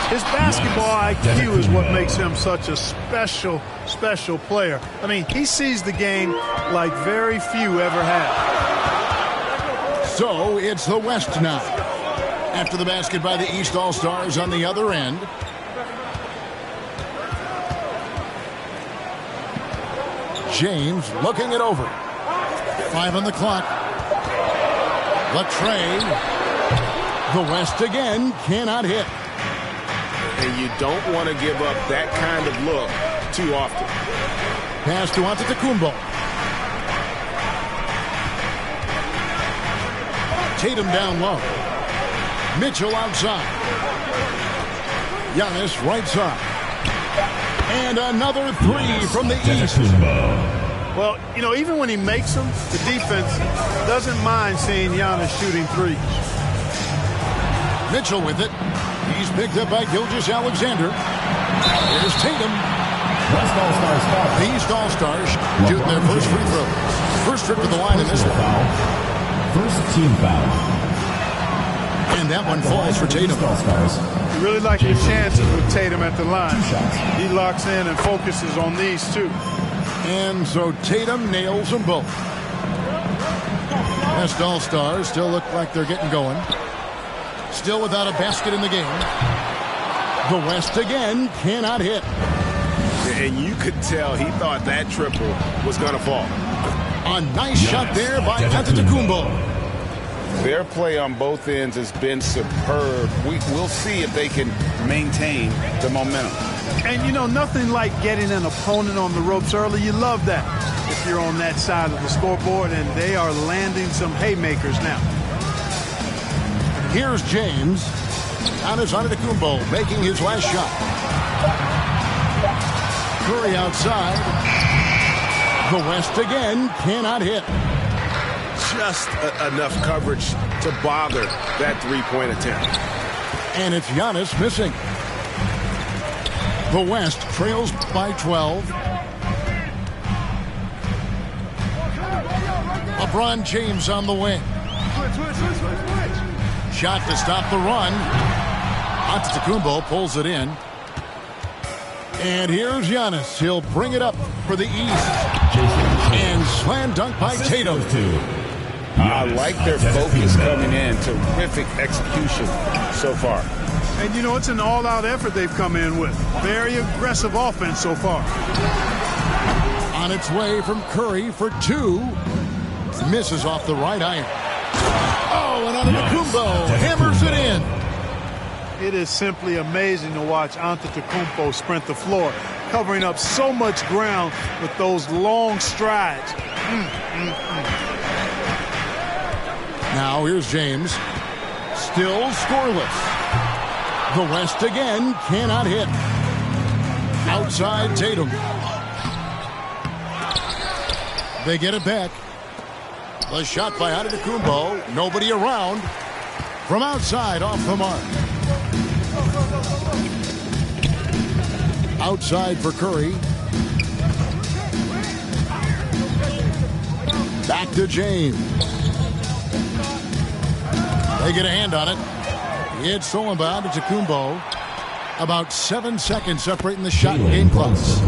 his basketball IQ is what makes him such a special player. I mean, he sees the game like very few ever have. So it's the West now. After the basket by the East All-Stars on the other end. James looking it over. 5 on the clock. Latrey. The West again cannot hit. And you don't want to give up that kind of look too often. Pass to Antetokounmpo. Tatum down low. Mitchell outside. Giannis right side. And another three from the East. Well, you know, even when he makes them, the defense doesn't mind seeing Giannis shooting threes. Mitchell with it. He's picked up by Gilgeous Alexander. Here's Tatum. These All-Stars shooting their first free throw. First trip to the line in this one. First team foul. And that one falls for Tatum. You really like your chances with Tatum at the line. He locks in and focuses on these two. And so Tatum nails them both. Best All-Stars still look like they're getting going. Still without a basket in the game. The West again cannot hit. And you could tell he thought that triple was going to fall. A nice shot there by Antetokounmpo. Their play on both ends has been superb. We'll see if they can maintain the momentum. And, you know, nothing like getting an opponent on the ropes early. You love that if you're on that side of the scoreboard, and they are landing some haymakers now. Here's James. Giannis Antetokounmpo making his last shot. Curry outside. The West again cannot hit. Just enough coverage to bother that three-point attempt. And it's Giannis missing. The West trails by 12. LeBron James on the wing. Shot to stop the run. Antetokounmpo pulls it in. And here's Giannis. He'll bring it up for the East. And slam dunk by Tatum. I like their focus coming in. Terrific execution so far. And, you know, it's an all-out effort they've come in with. Very aggressive offense so far. On its way from Curry for two. Misses off the right iron. Oh, and Antetokounmpo hammers it in. It is simply amazing to watch Antetokounmpo sprint the floor, covering up so much ground with those long strides. Now here's James. Still scoreless. The West again cannot hit. Outside Tatum. They get it back. The shot by Antetokounmpo. Nobody around. From outside, off the mark. Outside for Curry. Back to James. They get a hand on it. It's stolen by Antetokounmpo. About 7 seconds separating the shot and game clocks.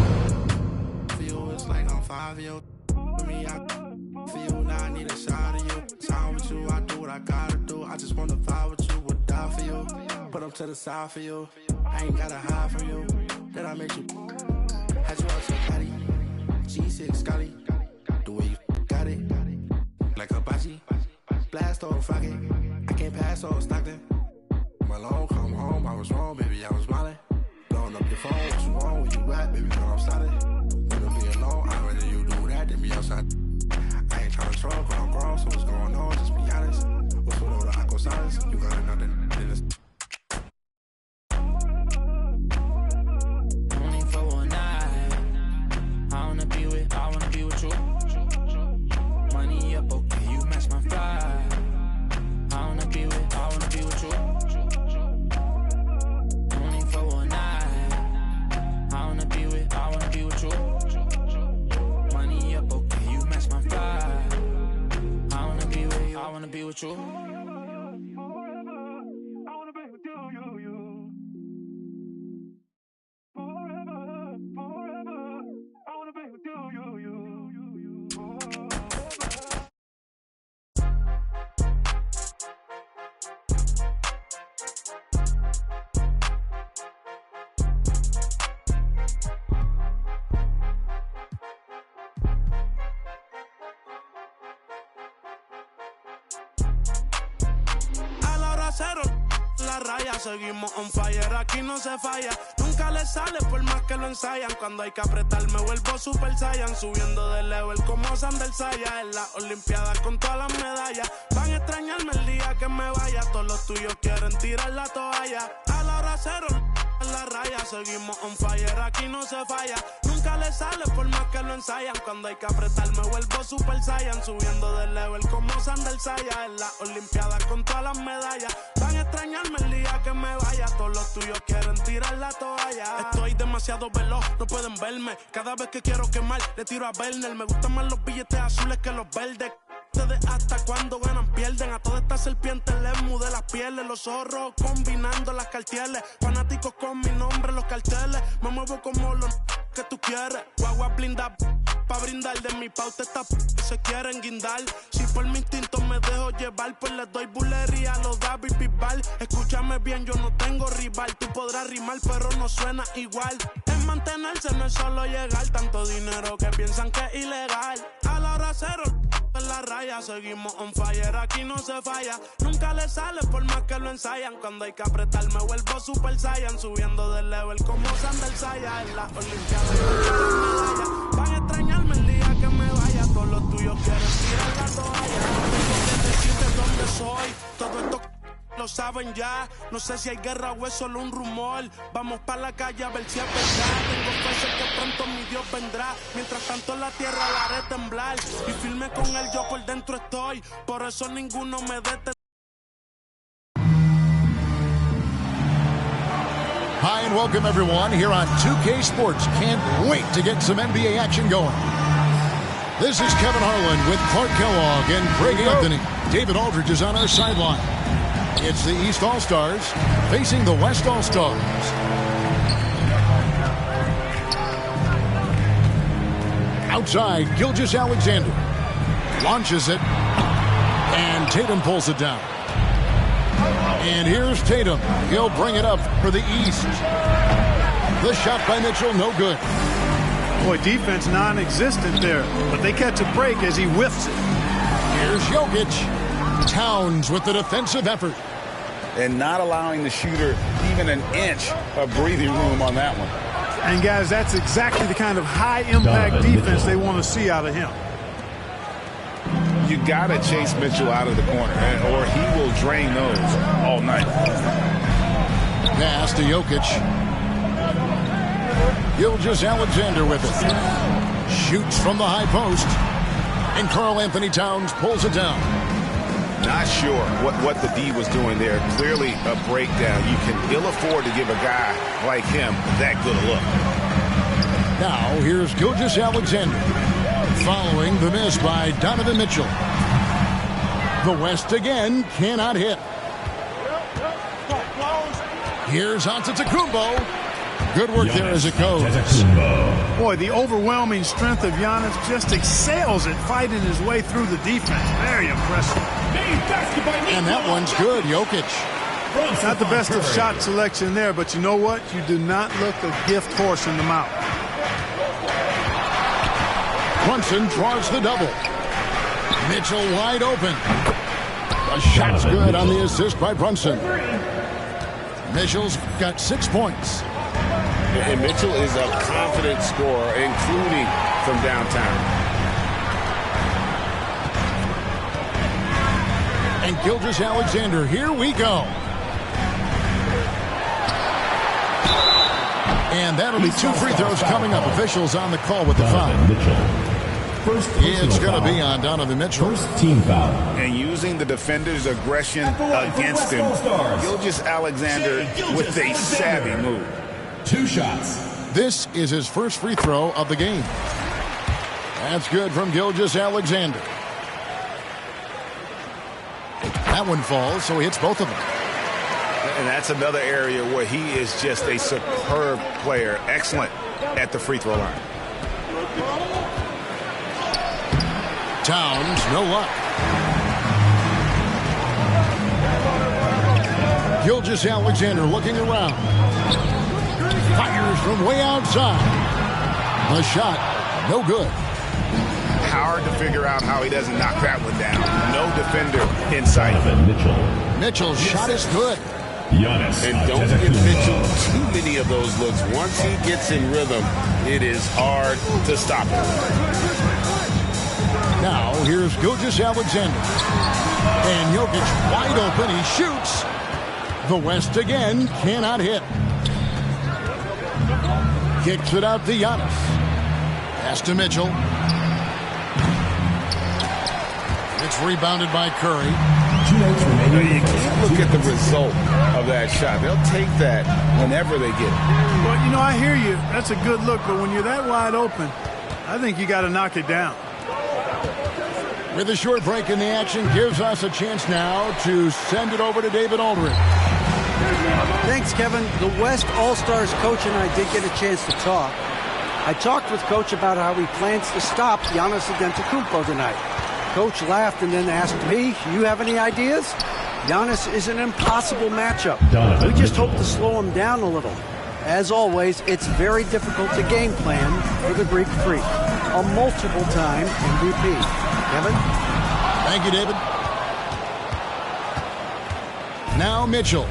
To the side for you, I ain't gotta hide from you. That I made you. Had you out your body, G6 Scotty. The way you got it, like a baji. Blast on Rocket, I can't pass on Stockton. My long come home, I was wrong, baby, I was smiling. Blowing up your phone, what's wrong? Where you at, baby, know I'm sliding. Wanna be alone, I'd rather you do that than be outside. I ain't tryna troll, but I'm grown, so what's going on? Just be honest. What's with all the aqua signs? You got another this. With you. La raya, seguimos on fire, aquí no se falla. Nunca le sale por más que lo ensayan. Cuando hay que apretar me vuelvo super saiyan. Subiendo de level como Sander Saya. En las olimpiadas con todas las medallas. Van a extrañarme el día que me vaya. Todos los tuyos quieren tirar la toalla. A la hora cero, en la raya, seguimos on fire, aquí no se falla. Nunca le sale por más que lo ensayan. Cuando hay que apretar me vuelvo super saiyan. Subiendo de level como Sander Saya. En las olimpiadas con todas las medallas. Van a extrañarme el día que me vaya. Todos los tuyos quieren tirar la toalla. Estoy demasiado veloz, no pueden verme. Cada vez que quiero quemar, le tiro a Werner. Me gustan más los billetes azules que los verdes. Ustedes hasta cuando ganan pierden. A todas estas serpientes les mudé las pieles. Los zorros combinando las cartieles. Fanáticos con mi nombre en los carteles. Me muevo como los que tú quieres. Guagua blinda pa' brindar. De mi pauta esta se quieren guindar. Si por mi instinto me dejo llevar, pues les doy bulería a los David Bisbal. Escúchame bien, yo no tengo rival. Tú podrás rimar, pero no suena igual. Es mantenerse, no es solo llegar. Tanto dinero que piensan que es ilegal. A la hora cero en la raya, seguimos on fire, aquí no se falla. Nunca le sale por más que lo ensayan. Cuando hay que apretar me vuelvo Super Saiyan. Subiendo de level como Sandel Saya. En la olimpiada van a extrañarme el día que me vaya. Todos los tuyos quieren tirar la toalla. No tengo que decirte dónde soy. Todo esto lo saben ya. No sé si hay guerra o es solo un rumor. Vamos pa' la calle a ver si es verdad. Tengo fe, sé que pronto mi Dios vendrá. Mientras tanto la tierra la haré temblar. Y firme con él yo por dentro estoy. Por eso ninguno me detendrá. Hi and welcome everyone here on 2K Sports. Can't wait to get some NBA action going. This is Kevin Harlan with Clark Kellogg and Greg Anthony. David Aldridge is on our sideline. It's the East All-Stars facing the West All-Stars. Outside, Gilgeous-Alexander launches it, and Tatum pulls it down. And here's Tatum. He'll bring it up for the East. The shot by Mitchell, no good. Boy, defense non-existent there, but they catch a break as he whiffs it. Here's Jokic. Towns with the defensive effort. And not allowing the shooter even an inch of breathing room on that one. And guys, that's exactly the kind of high-impact defense they want to see out of him. You got to chase Mitchell out of the corner, or he will drain those all night. Pass to Jokic. Gilgeous-Alexander with it. Shoots from the high post. And Karl Anthony Towns pulls it down. Not sure what the D was doing there. Clearly a breakdown. You can ill afford to give a guy like him that good a look. Now here's Gilgeous-Alexander following the miss by Donovan Mitchell. The West again cannot hit. Here's Antetokounmpo. Good work there as it goes. Boy, the overwhelming strength of Giannis just excels at fighting his way through the defense. Very impressive. And that one's good, Jokic. Not the best of shot selection there, but you know what? You do not look a gift horse in the mouth. Brunson draws the double. Mitchell wide open. The shot's good on the assist by Brunson. Mitchell's got 6 points. And Mitchell is a confident scorer, including from downtown. And Gilgeous-Alexander, here we go. And that'll be 2 free throws coming up. Officials on the call with the foul. It's going to be on Donovan Mitchell. First team foul. And using the defender's aggression against him, Gilgeous-Alexander with a savvy move. 2 shots. This is his first free throw of the game. That's good from Gilgeous-Alexander. That one falls, so he hits both of them. And that's another area where he is just a superb player. Excellent at the free throw line. Towns, no luck. Gilgeous-Alexander looking around. Fires from way outside. The shot, no good. Hard to figure out how he doesn't knock that one down. No defender in sight. Mitchell's shot is good. And don't give Mitchell too many of those looks. Once he gets in rhythm, it is hard to stop him. Now, here's Gilgeous-Alexander. And Jokic wide open. He shoots. The West again cannot hit. Kicks it out to Giannis. Pass to Mitchell. It's rebounded by Curry. 2 minutes remaining. You can't look at the result of that shot. They'll take that whenever they get it. Well, you know, I hear you. That's a good look, but when you're that wide open, I think you got to knock it down. With a short break in the action, gives us a chance now to send it over to David Aldridge. Thanks, Kevin. The West All-Stars coach and I did get a chance to talk. I talked with Coach about how he plans to stop Giannis Antetokounmpo tonight. Coach laughed and then asked me, "You have any ideas?" Giannis is an impossible matchup. We just hope to slow him down a little. As always, it's very difficult to game plan for the Greek Freak, a multiple-time MVP. Kevin? Thank you, David. Now Mitchell,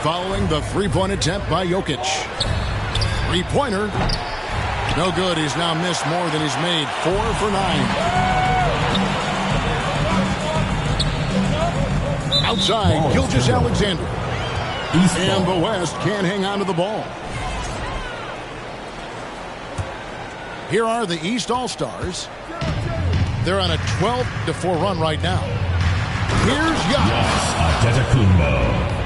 following the three-point attempt by Jokic. Three-pointer. No good. He's now missed more than he's made. 4 for 9. Outside, Gilgeous-Alexander. And the West can't hang on to the ball. Here are the East All-Stars. They're on a 12-4 run right now. Here's Giannis.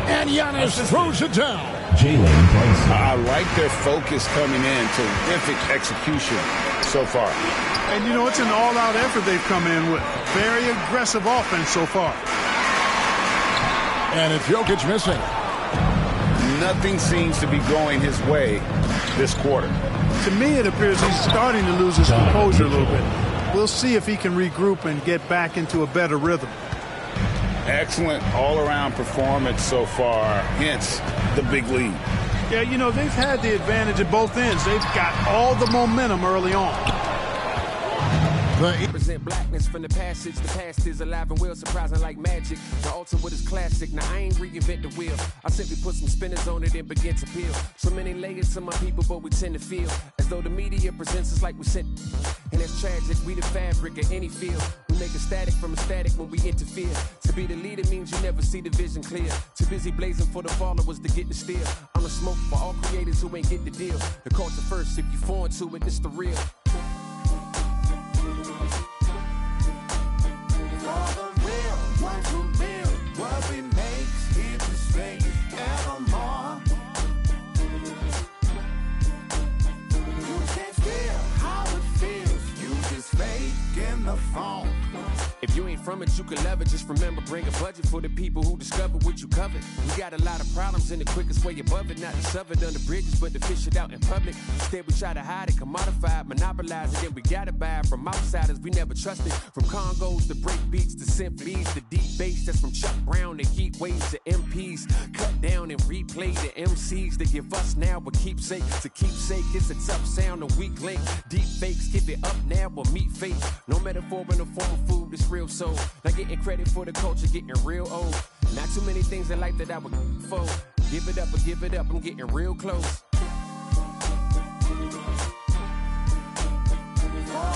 And Giannis throws it down. I like their focus coming in. Terrific execution so far. And, you know, it's an all-out effort they've come in with. Very aggressive offense so far. And it's Jokic missing. Nothing seems to be going his way this quarter. To me, it appears he's starting to lose his composure a little bit. We'll see if he can regroup and get back into a better rhythm. Excellent all-around performance so far, hence the big lead. Yeah, you know, they've had the advantage at both ends. They've got all the momentum early on. Represent blackness from the passage. The past is alive and well, surprising like magic. The ultimate is classic. Now I ain't reinvent the wheel. I simply put some spinners on it and begin to peel. So many layers to my people, but we tend to feel as though the media presents us like we sent. And it's tragic. We the fabric of any field. We make a static from a static when we interfere. To be the leader means you never see the vision clear. Too busy blazing for the followers to get the steal. I'm the smoke for all creators who ain't get the deal. The culture first. If you foreign to it, it's the real. What we make here to stay evermore. You can't feel how it feels. You just fake in the phone. If you ain't from it, you can love it. Just remember, bring a budget for the people who discover what you covered. We got a lot of problems, and the quickest way above it, not to shove it under bridges, but to fish it out in public. Instead, we try to hide it, commodify it, monopolize it, then we gotta buy it from outsiders we never trusted. From Congos to break beats to symphonies to deep bass, that's from Chuck Brown to heat waves to MPs. Cut down and replay the MCs that give us now a keepsake. To keepsake, it's a tough sound, a weak link. Deep fakes, give it up now or meet fate. No metaphor in the form of food, it's real soul. Not getting credit for the culture, getting real old. Not too many things in life that I would for. Give it up or give it up, I'm getting real close. For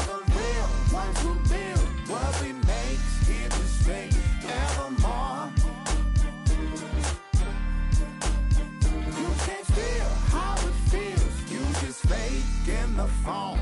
the real ones who build what we make here to stay evermore. You can't feel how it feels. You just fake in the phone.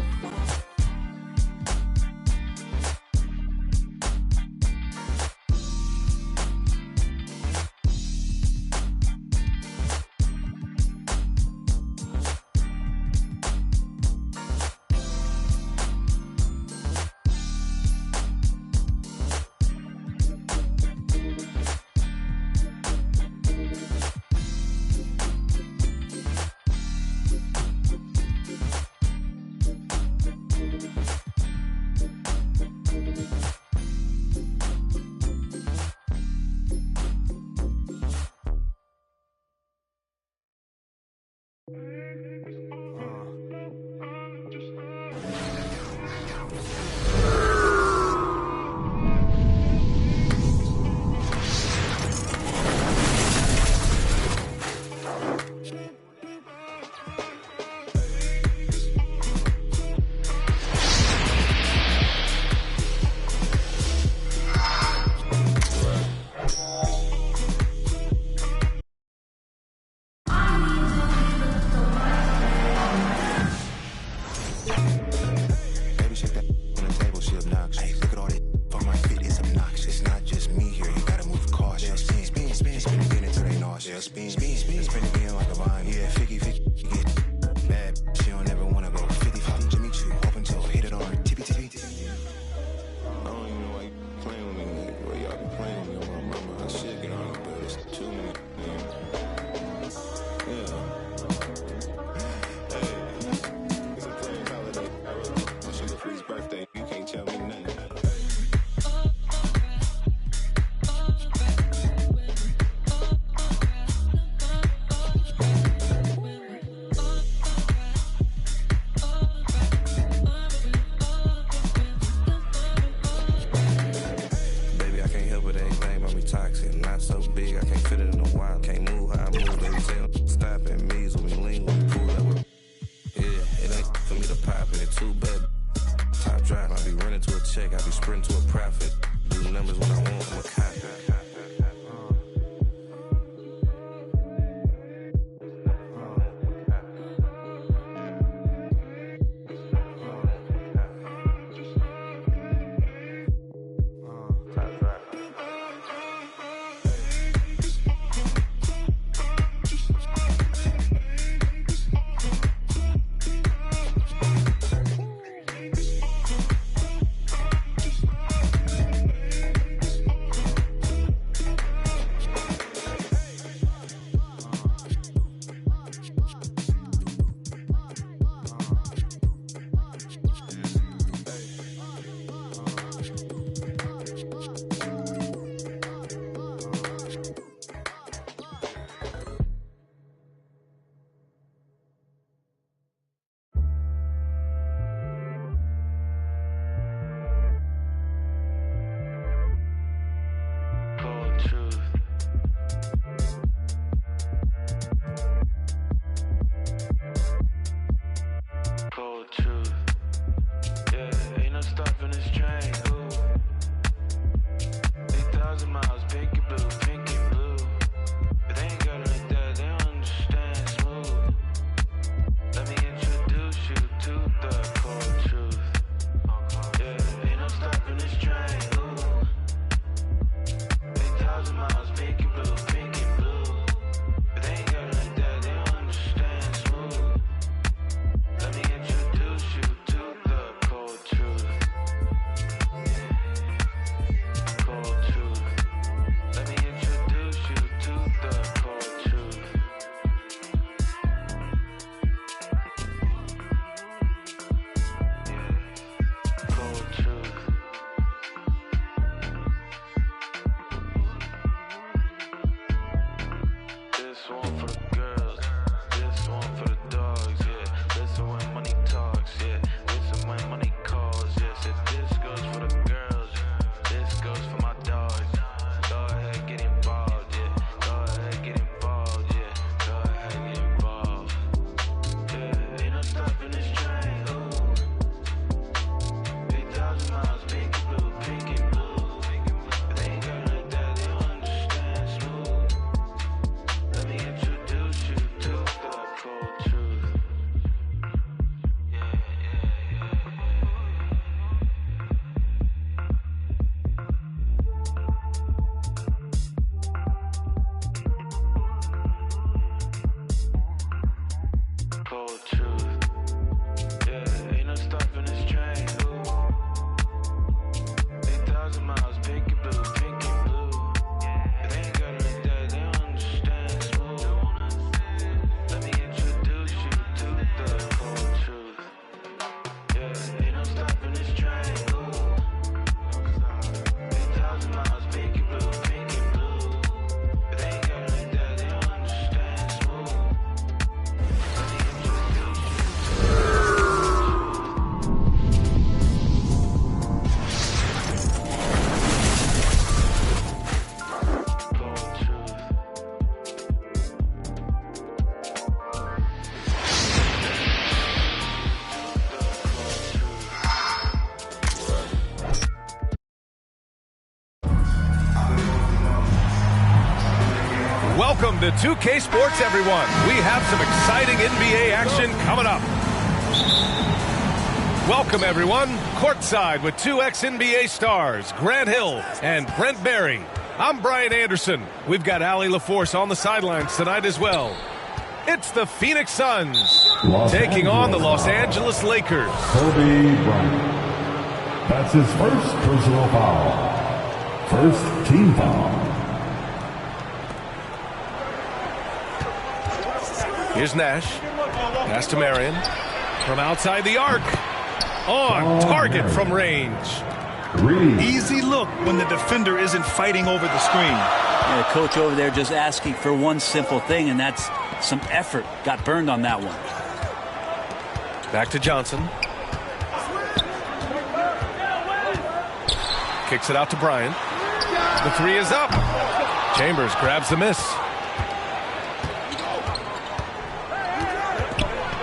check, I be sprinting to a profit. Do numbers when I want, I'm a cop. Welcome to 2K Sports, everyone. We have some exciting NBA action coming up. Welcome, everyone. Courtside with two ex-NBA stars, Grant Hill and Brent Barry. I'm Brian Anderson. We've got Allie LaForce on the sidelines tonight as well. It's the Phoenix Suns taking on the Los Angeles Lakers. Kobe Bryant. That's his first personal foul. First team foul. Here's Nash. Pass to Marion. From outside the arc. On target from range. Easy look when the defender isn't fighting over the screen. Yeah, the coach over there just asking for one simple thing, and that's some effort. Got burned on that one. Back to Johnson. Kicks it out to Bryant. The three is up. Chambers grabs the miss.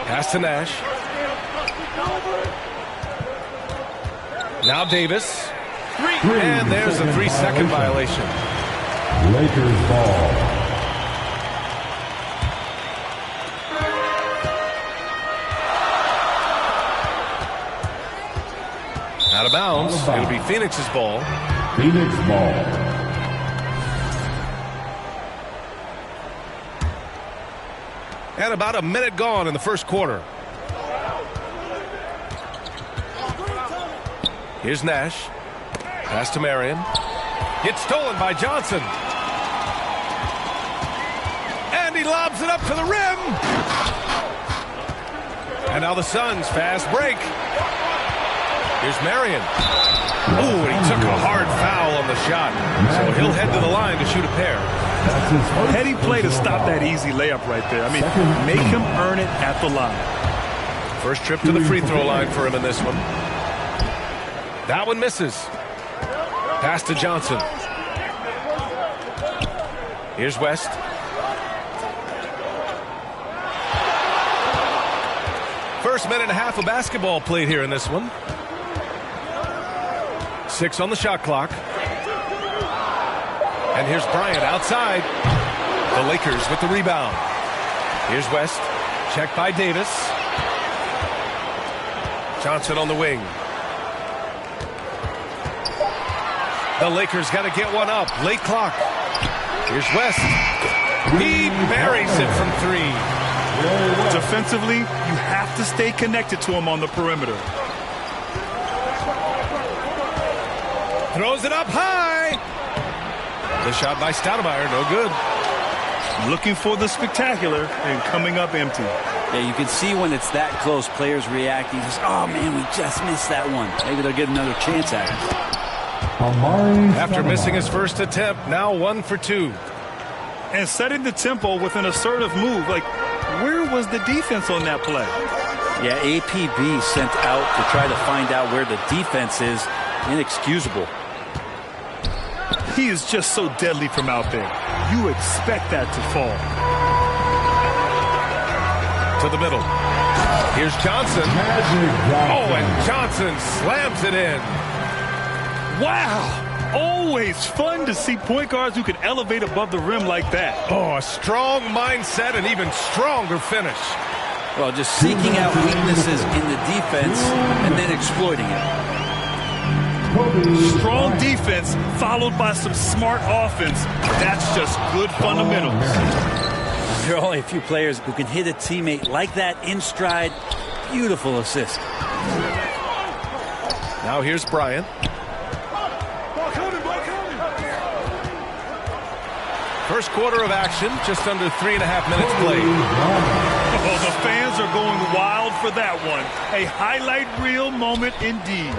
Pass to Nash. Now Davis. And there's a 3-second violation. Lakers ball. Out of bounds. It'll be Phoenix's ball. Phoenix ball. And about a minute gone in the first quarter. Here's Nash. Pass to Marion. It's stolen by Johnson. And he lobs it up to the rim. And now the Suns fast break. Here's Marion. Ooh, and he took a hard foul on the shot. So he'll head to the line to shoot a pair. Heady play to stop that easy layup right there. I mean, make him earn it at the line. First trip to the free throw line for him in this one. That one misses. Pass to Johnson. Here's West. First minute and a half of basketball played here in this one. 6 on the shot clock. And here's Bryant outside. The Lakers with the rebound. Here's West. Checked by Davis. Johnson on the wing. The Lakers got to get one up. Late clock. Here's West. He buries it from 3. Defensively, you have to stay connected to him on the perimeter. Throws it up high. The shot by Stoudemire, no good. Looking for the spectacular and coming up empty. Yeah, you can see when it's that close, players reacting. Just, oh, man, we just missed that one. Maybe they'll get another chance at it. After missing his first attempt, now 1 for 2. And setting the tempo with an assertive move. Like, where was the defense on that play? Yeah, APB sent out to try to find out where the defense is. Inexcusable. He is just so deadly from out there. You expect that to fall. To the middle. Here's Johnson. Oh, and Johnson slams it in. Wow. Always fun to see point guards who can elevate above the rim like that. Oh, a strong mindset and even stronger finish. Well, just seeking out weaknesses in the defense and then exploiting it. Strong defense followed by some smart offense. That's just good fundamentals. There are only a few players who can hit a teammate like that in stride. Beautiful assist. Now here's Bryant. First quarter of action, just under 3.5 minutes played. Oh, the fans are going wild for that one. A highlight reel moment indeed.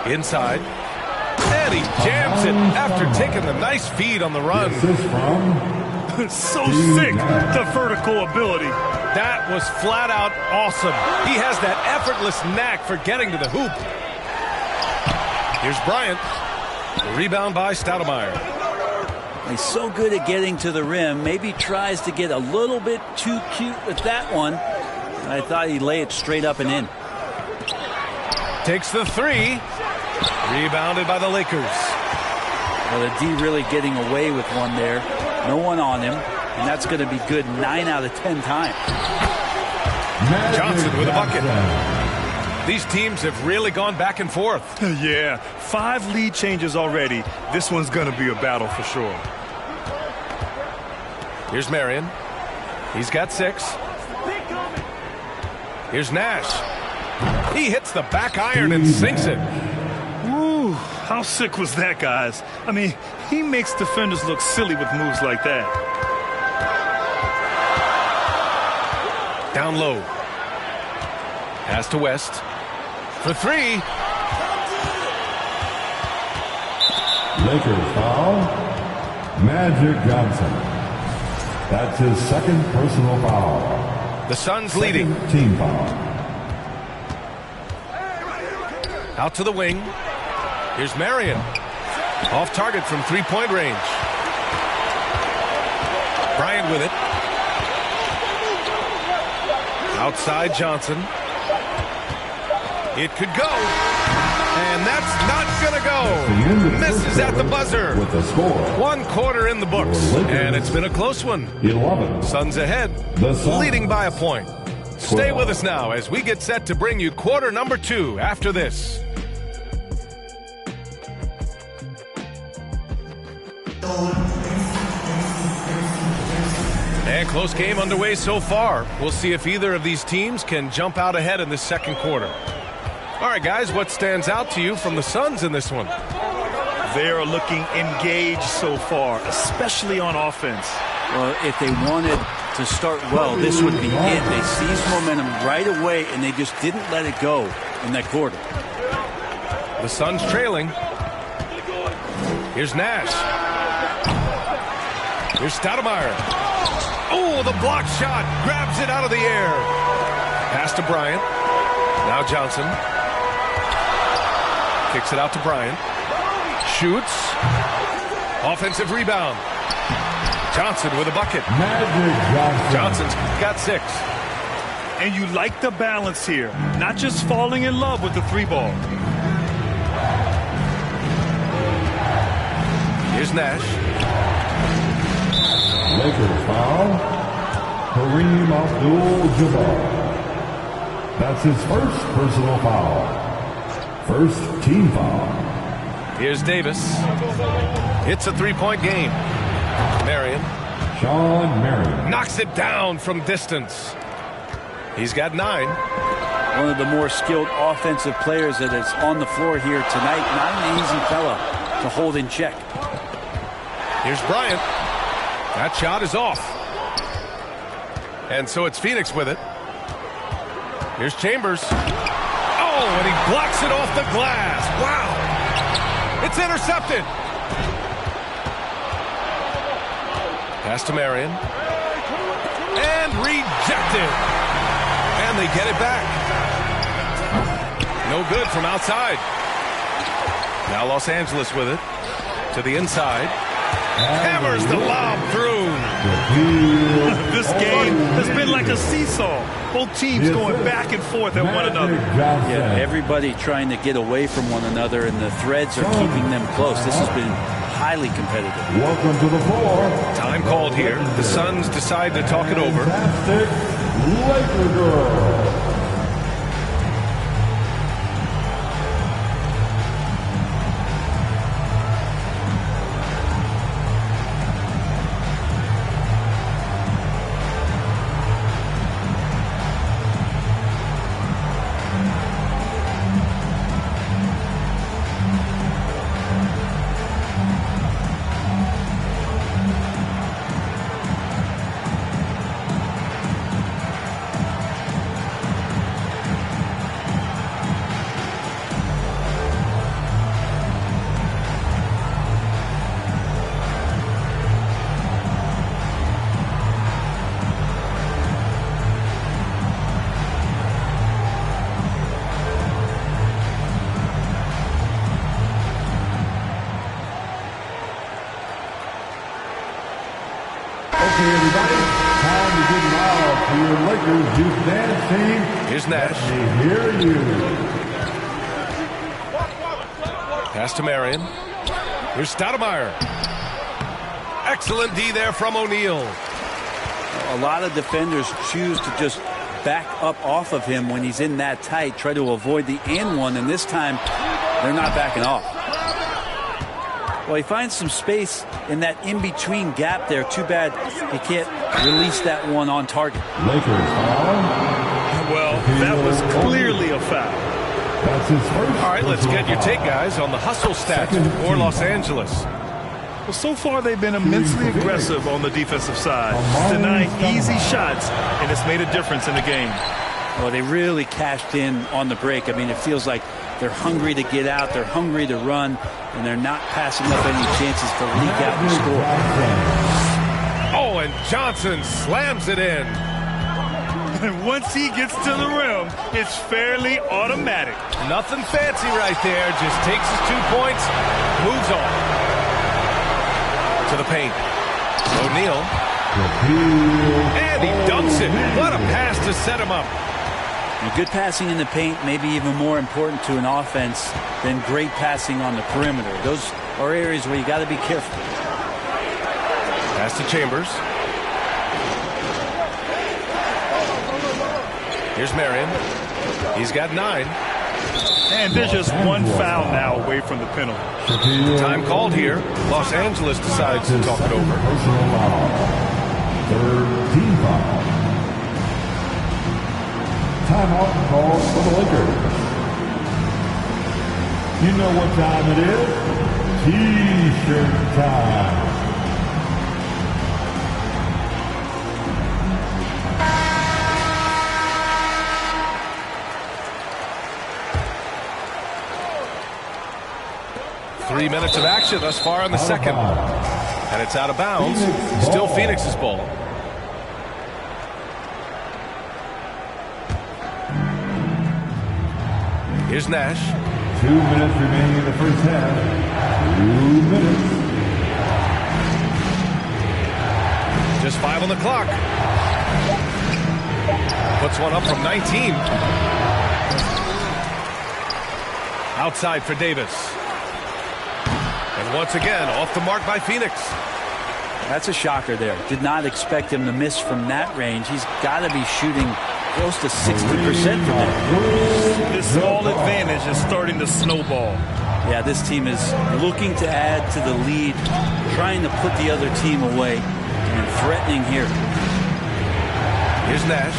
Inside. And he jams it after taking the nice feed on the run. So sick, the vertical ability. That was flat out awesome. He has that effortless knack for getting to the hoop. Here's Bryant. The rebound by Stoudemire. He's so good at getting to the rim. Maybe tries to get a little bit too cute with that one. I thought he'd lay it straight up and in. Takes the 3. Rebounded by the Lakers. Well, the D really getting away with one there. No one on him. And that's going to be good 9 out of 10 times. Johnson with a bucket. These teams have really gone back and forth. Yeah, 5 lead changes already. This one's going to be a battle for sure. Here's Marion. He's got 6. Here's Nash. He hits the back iron and sinks it. Ooh, how sick was that, guys? I mean, he makes defenders look silly with moves like that. Down low. Pass to West. For 3. Lakers foul. Magic Johnson. That's his second personal foul. The Suns leading. Team foul. Out to the wing. Here's Marion. Off target from 3-point range. Bryant with it. Outside Johnson. It could go. And that's not going to go. Misses at the buzzer. With the score. 1 quarter in the books. And it's been a close one. 11. Suns ahead, leading by a point. Stay with us now as we get set to bring you quarter number 2 after this. And close game underway so far. We'll see if either of these teams can jump out ahead in this second quarter. All right, guys, what stands out to you from the Suns in this one? They're looking engaged so far, especially on offense. Well, if they wanted to start well, this would be it. They seized momentum right away, and they just didn't let it go in that quarter. The Suns trailing. Here's Nash. Here's Stoudemire. Oh, the block shot. Grabs it out of the air. Pass to Bryant. Now Johnson. Kicks it out to Bryant. Shoots. Offensive rebound. Johnson with a bucket. Johnson's got 6. And you like the balance here. Not just falling in love with the 3-ball. Here's Nash. Lakers foul. Kareem Abdul-Jabbar. That's his first personal foul. First team foul. Here's Davis. It's a 3-point game. Marion. Sean Marion. Knocks it down from distance. He's got 9. One of the more skilled offensive players that is on the floor here tonight. Not an easy fella to hold in check. Here's Bryant. That shot is off. And so it's Phoenix with it. Here's Chambers. Oh, and he blocks it off the glass. Wow. It's intercepted. Pass to Marion. And rejected. And they get it back. No good from outside. Now Los Angeles with it. To the inside. Hammers the lob through. This game has been like a seesaw. Both teams going back and forth at one another. Yeah, everybody trying to get away from one another, and the threads are keeping them close. This has been highly competitive. Welcome to the floor. Time called here. The Suns decide to talk it over. Fantastic Laker girl. Okay, everybody, time to get loud for your Lakers youth dance team. Here's Nash. Let me hear you. Pass to Marion. Here's Stoudemire. Excellent D there from O'Neal. A lot of defenders choose to just back up off of him when he's in that tight, try to avoid the and one, and this time they're not backing off. Well, he finds some space in that in-between gap there. Too bad he can't release that one on target. Lakers foul. Well, that was clearly a foul. That's his first. All right, let's get your take, guys, on the hustle stats for Los Angeles. Well, so far they've been immensely aggressive on the defensive side, denying easy shots, and it's made a difference in the game. Well, they really cashed in on the break. I mean, it feels like they're hungry to get out, they're hungry to run, and they're not passing up any chances to leak out and score. Oh, and Johnson slams it in. And once he gets to the rim, it's fairly automatic. Nothing fancy right there. Just takes his 2 points, moves on. To the paint. O'Neal. And he dunks it. What a pass to set him up. And good passing in the paint may be even more important to an offense than great passing on the perimeter. Those are areas where you got to be careful. Pass to Chambers. Here's Marion. He's got 9. And there's just one foul now away from the penalty. Time called here. Los Angeles decides to talk it over. Third team foul. Timeout called for the Lakers. You know what time it is? T-shirt time. Three minutes of action thus far in the second. And it's out of bounds. Still Phoenix's ball. Here's Nash. 2 minutes remaining in the first half. 2 minutes. Just 5 on the clock. Puts one up from 19. Outside for Davis. And once again, off the mark by Phoenix. That's a shocker there. Did not expect him to miss from that range. He's got to be shooting close to 60% from there. This small advantage is starting to snowball. Yeah, this team is looking to add to the lead, trying to put the other team away, and threatening here. Here's Nash.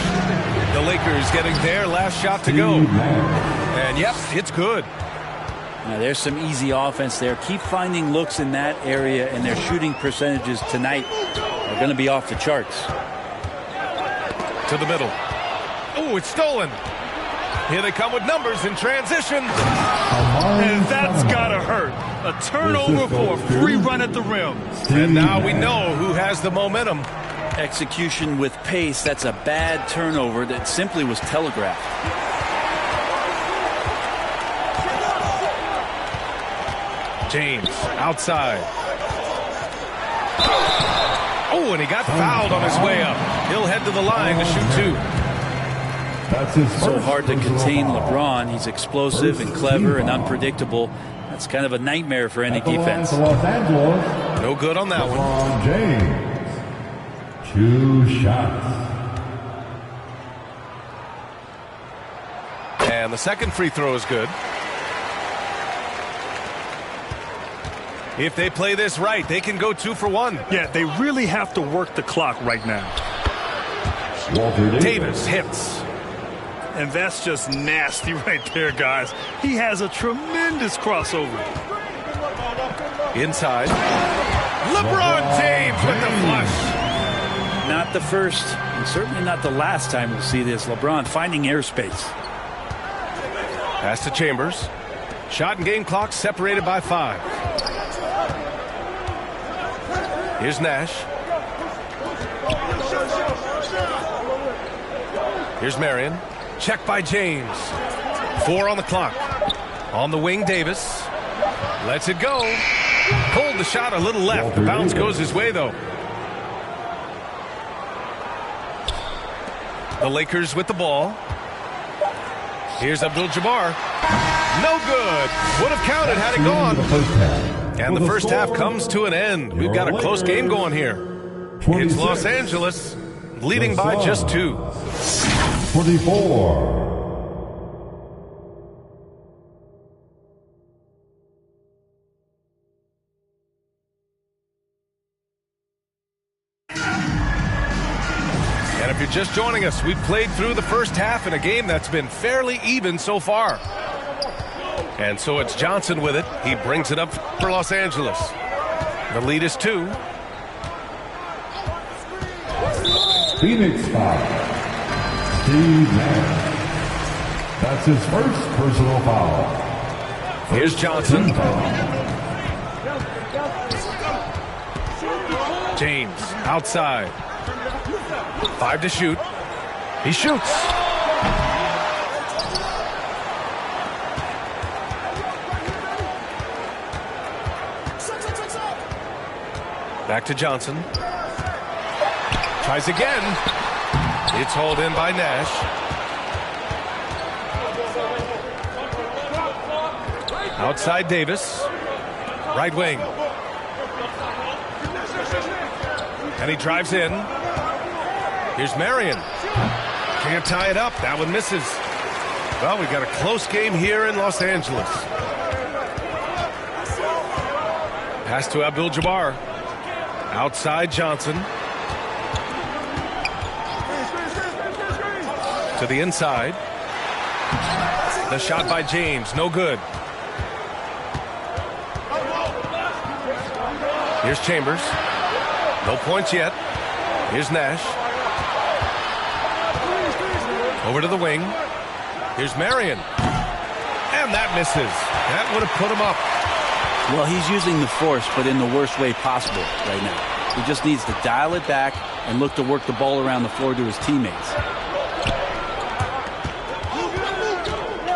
The Lakers getting their last shot to go. And yep, it's good. Now, there's some easy offense there. Keep finding looks in that area, and their shooting percentages tonight are going to be off the charts. To the middle. Oh, it's stolen. Here they come with numbers in transition. And that's got to hurt. A turnover for a free run at the rim. And now we know who has the momentum. Execution with pace. That's a bad turnover that simply was telegraphed. James outside. Oh, and he got fouled on his way up. He'll head to the line to shoot 2. So hard to contain LeBron. He's explosive and clever and unpredictable. That's kind of a nightmare for any defense. No good on that one. James. 2 shots. And the second free throw is good. If they play this right, they can go 2 for 1. Yeah, they really have to work the clock right now. Davis hits. And that's just nasty right there, guys. He has a tremendous crossover. Inside. LeBron James with the flush. Not the first, and certainly not the last time we'll see this. LeBron finding airspace. Pass to Chambers. Shot and game clock separated by 5. Here's Nash. Here's Marion. Check by James. 4 on the clock. On the wing, Davis. Lets it go. Pulled the shot a little left. The bounce goes his way, though. The Lakers with the ball. Here's Abdul-Jabbar. No good. Would have counted had it gone. And the first half comes to an end. We've got a close game going here. It's Los Angeles leading by just 2. 24. And if you're just joining us, we've played through the first half in a game that's been fairly even so far. And so it's Johnson with it. He brings it up for Los Angeles. The lead is 2. Phoenix foul. Steve Nash. That's his first personal foul. Here's Johnson. James outside. 5 to shoot. He shoots. Back to Johnson. Tries again. It's hauled in by Nash. Outside Davis. Right wing. And he drives in. Here's Marion. Can't tie it up. That one misses. Well, we got a close game here in Los Angeles. Pass to Abdul-Jabbar. Outside Johnson. To the inside. The shot by James. No good. Here's Chambers. No points yet. Here's Nash. Over to the wing. Here's Marion. And that misses. That would have put him up. Well, he's using the force, but in the worst way possible right now. He just needs to dial it back and look to work the ball around the floor to his teammates.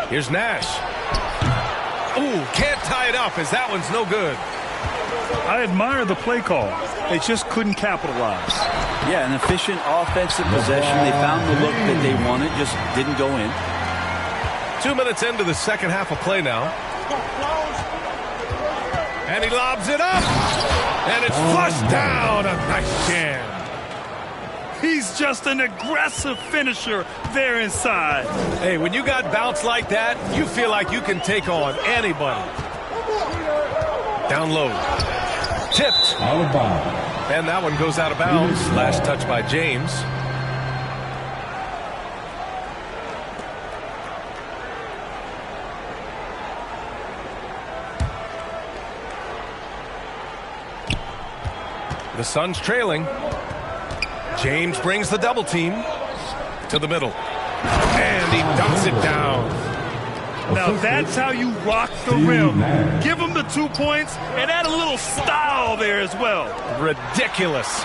Here's Nash. Ooh, can't tie it up as that one's no good. I admire the play call. They just couldn't capitalize. Yeah, an efficient offensive possession. They found the look that they wanted, just didn't go in. 2 minutes into the second half of play now. And he lobs it up. And it's flushed down. A nice jam. He's just an aggressive finisher there inside. Hey, when you got bounce like that, you feel like you can take on anybody. Down low. Tipped. Out of bounds. And that one goes out of bounds. Last touch by James. The Suns trailing. James brings the double team to the middle. And he dunks it down. Now that's how you rock the rim. Give him the 2 points and add a little style there as well. Ridiculous.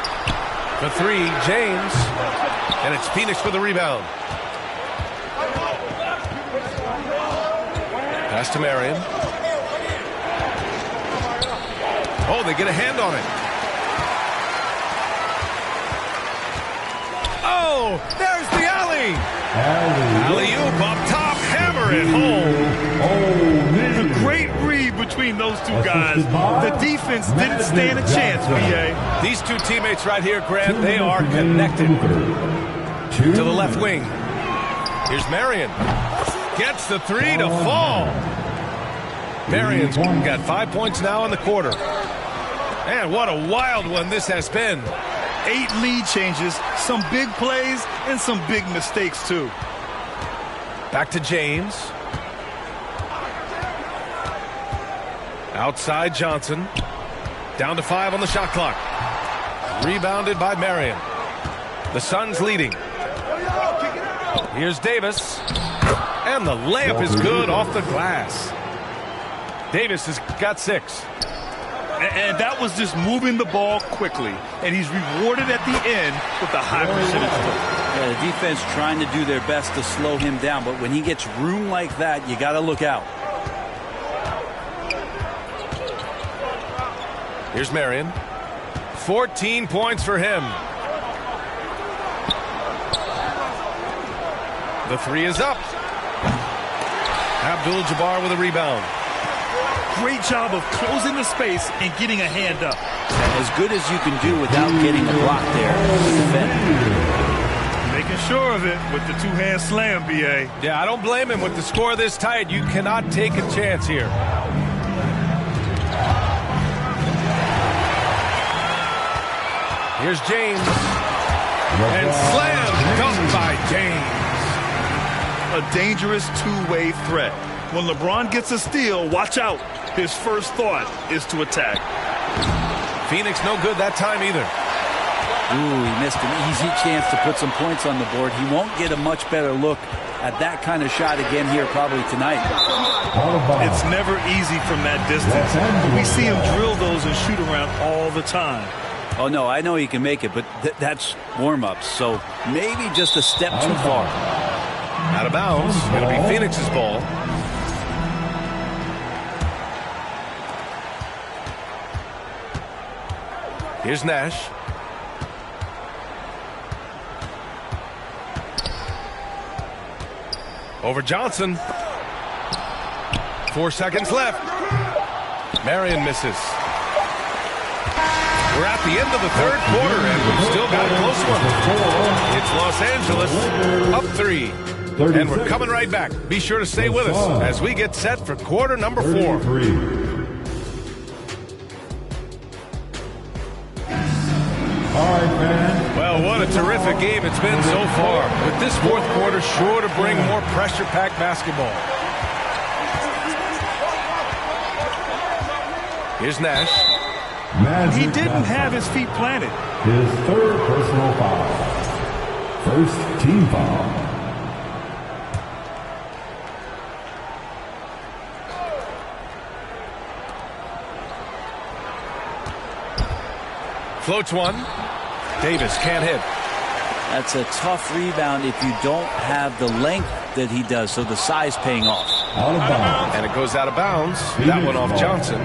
The three, James. And it's Phoenix with the rebound. Pass to Marion. Oh, they get a hand on it. Oh, there's the alley. Alley-oop up top, hammer it home. The great read between those two guys. The defense didn't stand a chance, BA. These two teammates right here, Grant, they are connected. To the left wing. Here's Marion. Gets the three to fall. Marion's got 5 points now in the quarter. And what a wild one this has been. 8 lead changes, some big plays, and some big mistakes, too. Back to James. Outside Johnson. Down to 5 on the shot clock. Rebounded by Marion. The Suns leading. Here's Davis. And the layup is good off the glass. Davis has got 6. And that was just moving the ball quickly. And he's rewarded at the end with a high percentage. Yeah, the defense trying to do their best to slow him down. But when he gets room like that, you got to look out. Here's Marion. 14 points for him. The three is up. Abdul-Jabbar with a rebound. Great job of closing the space and getting a hand up. As good as you can do without getting a block there to defend. Making sure of it with the two-hand slam, BA. Yeah, I don't blame him with the score this tight. You cannot take a chance here. Here's James. And slam dunked by James. A dangerous two-way threat. When LeBron gets a steal, watch out. His first thought is to attack. Phoenix no good that time either. Ooh, he missed an easy chance to put some points on the board. He won't get a much better look at that kind of shot again here probably tonight. It's never easy from that distance. We see him drill those and shoot around all the time. Oh, no, I know he can make it, but that's warm-ups. So maybe just a step too far. Out of bounds. It'll be Phoenix's ball. Here's Nash. Over Johnson. 4 seconds left. Marion misses. We're at the end of the third quarter, and we've still got a close one. It's Los Angeles up 3. And we're coming right back. Be sure to stay with us as we get set for quarter number 4. All right, man. Well, what a terrific game it's been so far. With this fourth quarter sure to bring more pressure-packed basketball. Here's Nash. He didn't have his feet planted. His third personal foul. First team foul. Floats one. Davis can't hit. That's a tough rebound if you don't have the length that he does, so the size paying off. Out of bounds. And it goes out of bounds. That one off Johnson.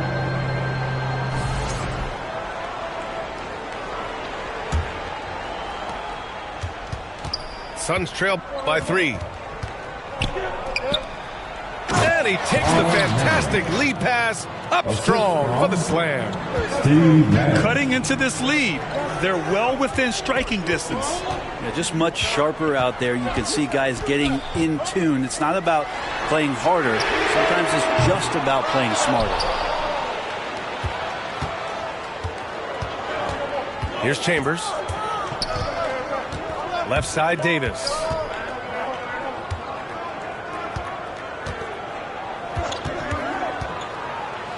Suns trail by 3. And he takes the fantastic lead pass up strong for the slam. Cutting into this lead. They're well within striking distance. Yeah, just much sharper out there. You can see guys getting in tune. It's not about playing harder. Sometimes it's just about playing smarter. Here's Chambers. Left side, Davis.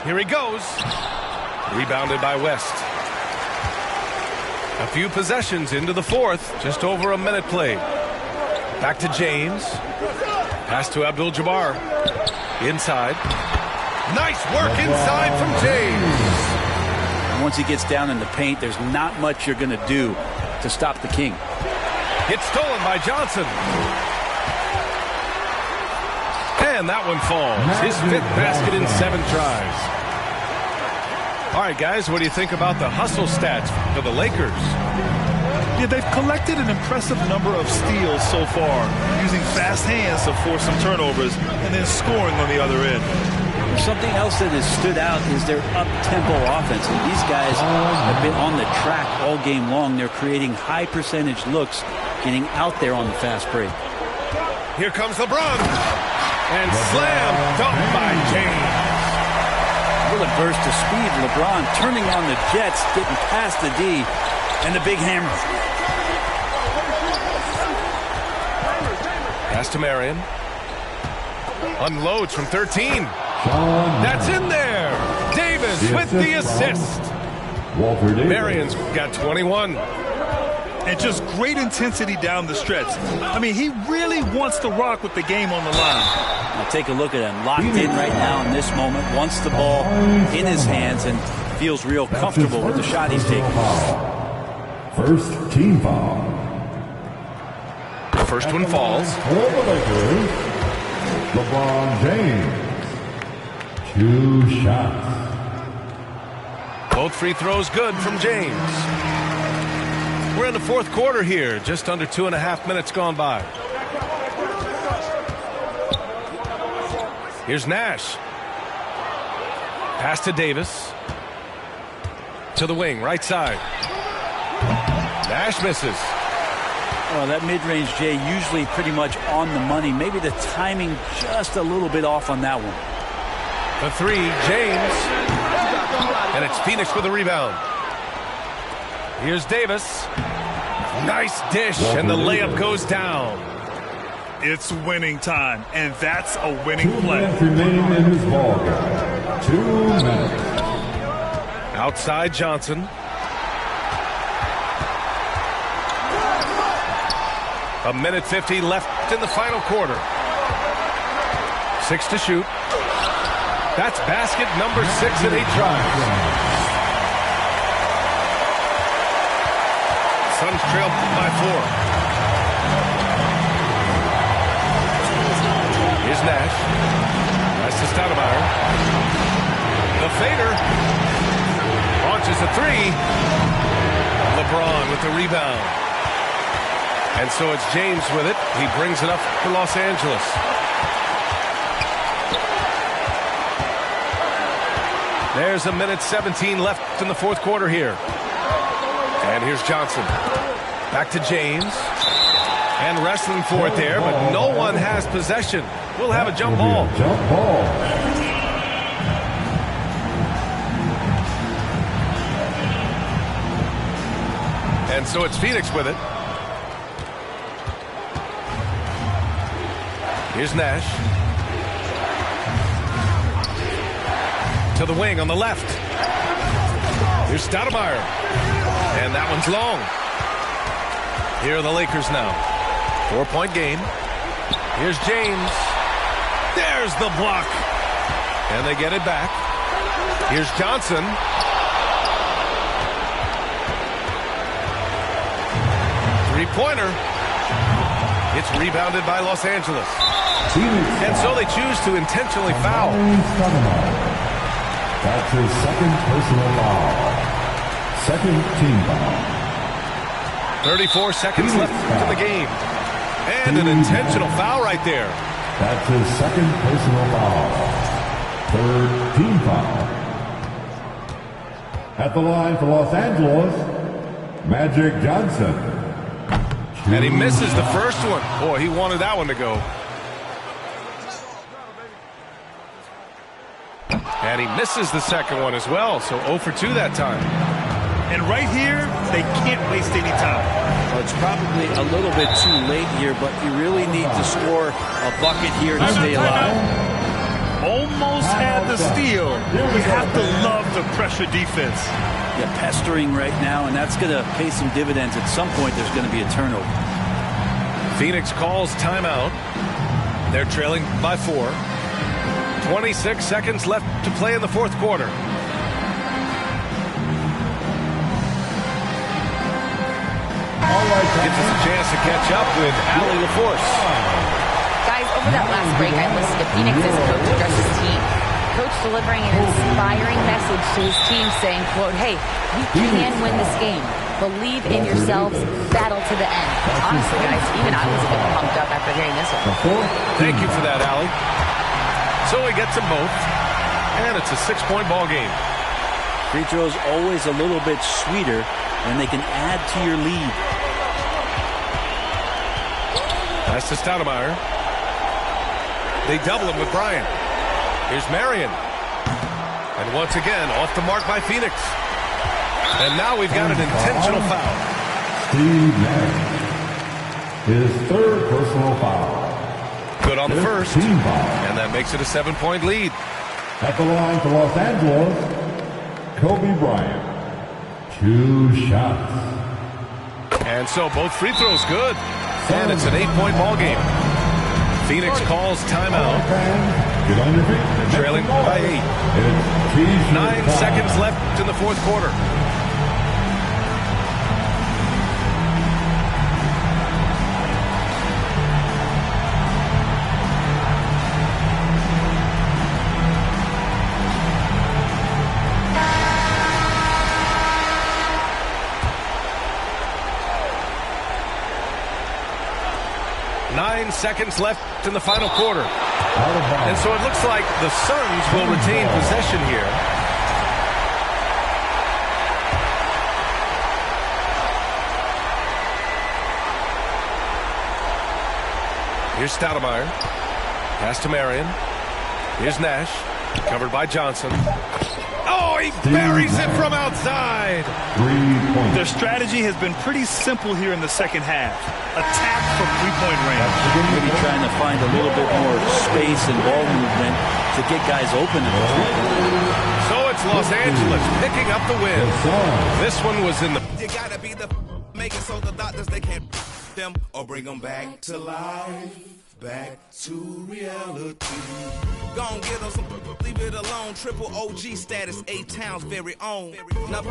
Here he goes. Rebounded by West. A few possessions into the fourth. Just over a minute played. Back to James. Pass to Abdul-Jabbar. Inside. Nice work inside from James. Once he gets down in the paint, there's not much you're going to do to stop the King. It's stolen by Johnson. And that one falls. His 5th basket in 7 tries. All right, guys, what do you think about the hustle stats for the Lakers? Yeah, they've collected an impressive number of steals so far, using fast hands to force some turnovers and then scoring on the other end. Something else that has stood out is their up-tempo offense. And these guys have been on the track all game long. They're creating high percentage looks, getting out there on the fast break. Here comes LeBron. And slam dunked by James. With a burst of speed, LeBron turning on the Jets, getting past the D, and the big hammer. Pass to Marion. Unloads from 13. That's in there. Davis with the assist. Walter Davis. Marion's got 21. And just great intensity down the stretch. I mean, he really wants to rock with the game on the line. Now take a look at him. Locked in right now in this moment. Wants the ball in his hands and feels real comfortable with the shot he's taking. First team foul. The first one falls. LeBron James. 2 shots. Both free throws good from James. We're in the fourth quarter here. Just under 2.5 minutes gone by. Here's Nash. Pass to Davis. To the wing, right side. Nash misses. Well, that mid-range, Jay, usually pretty much on the money. Maybe the timing just a little bit off on that one. The 3, James. And it's Phoenix with a rebound. Here's Davis. Nice dish, and the layup goes down. It's winning time, and that's a winning play. 2 minutes remaining in this ball game. 2 minutes. Outside Johnson. A minute 50 left in the final quarter. 6 to shoot. That's basket number 6 in 8 tries. Suns trail by 4. Here's Nash. Nice to Stoudemire. The fader. Launches a 3. LeBron with the rebound. And so it's James with it. He brings it up for Los Angeles. There's 1:17 left in the fourth quarter here. And here's Johnson. Back to James. And wrestling for it there, but no one has possession. We'll have a jump ball. Jump ball. And so it's Phoenix with it. Here's Nash. To the wing on the left. Here's Stoudemire. And that one's long. Here are the Lakers now. 4-point game. Here's James. There's the block. And they get it back. Here's Johnson. Three-pointer. It's rebounded by Los Angeles. And so they choose to intentionally foul. That's his second personal foul. Second team foul. 34 seconds left to the game. And an intentional foul right there. That's his second personal foul. Third team foul. At the line for Los Angeles, Magic Johnson. And he misses the first one. Boy, he wanted that one to go. And he misses the second one as well. So 0 for 2 that time. And right here, they can't waste any time. Well, it's probably a little bit too late here, but you really need to score a bucket here to stay alive. Almost had the steal. You have to love the pressure defense. Yeah, pestering right now, and that's going to pay some dividends. At some point, there's going to be a turnover. Phoenix calls timeout. They're trailing by 4. 26 seconds left to play in the fourth quarter. Gives us a chance to catch up with Allie LaForce. Guys, over that last break, I listened to Phoenix's coach address his team. Coach delivering an inspiring message to his team saying, quote, hey, you can win this game. Believe in yourselves. Battle to the end. Honestly, guys, even I was a bit pumped up after hearing this one. Thank you for that, Allie. So he gets them both. And it's a 6-point ball game. Free throws always a little bit sweeter when they can add to your lead. Pass to Stoudemire. They double him with Bryant. Here's Marion. And once again, off the mark by Phoenix. And now we've got an intentional foul. Steve Nash. His third personal foul. Good on the first. Team foul. And that makes it a 7-point lead. At the line for Los Angeles, Kobe Bryant. 2 shots. And so both free throws good. And it's an 8-point ball game. Phoenix calls timeout. Get on your feet. Trailing by 8. 9 seconds left in the fourth quarter. Seconds left in the final quarter. And so it looks like the Suns will retain possession here. Here's Stoudemire. Pass to Marion. Here's Nash. Covered by Johnson. Oh, he buries it from outside. Their strategy has been pretty simple here in the second half. Attack from three-point range. Maybe trying to find a little bit more space and ball movement to get guys open in the three-point. So it's Los Angeles picking up the win. This one was in the... You gotta be the make it so the doctors, they can't them or bring them back to life. Back to reality. Gon' get them some, leave it alone. Triple OG status, A-Town's very own. Now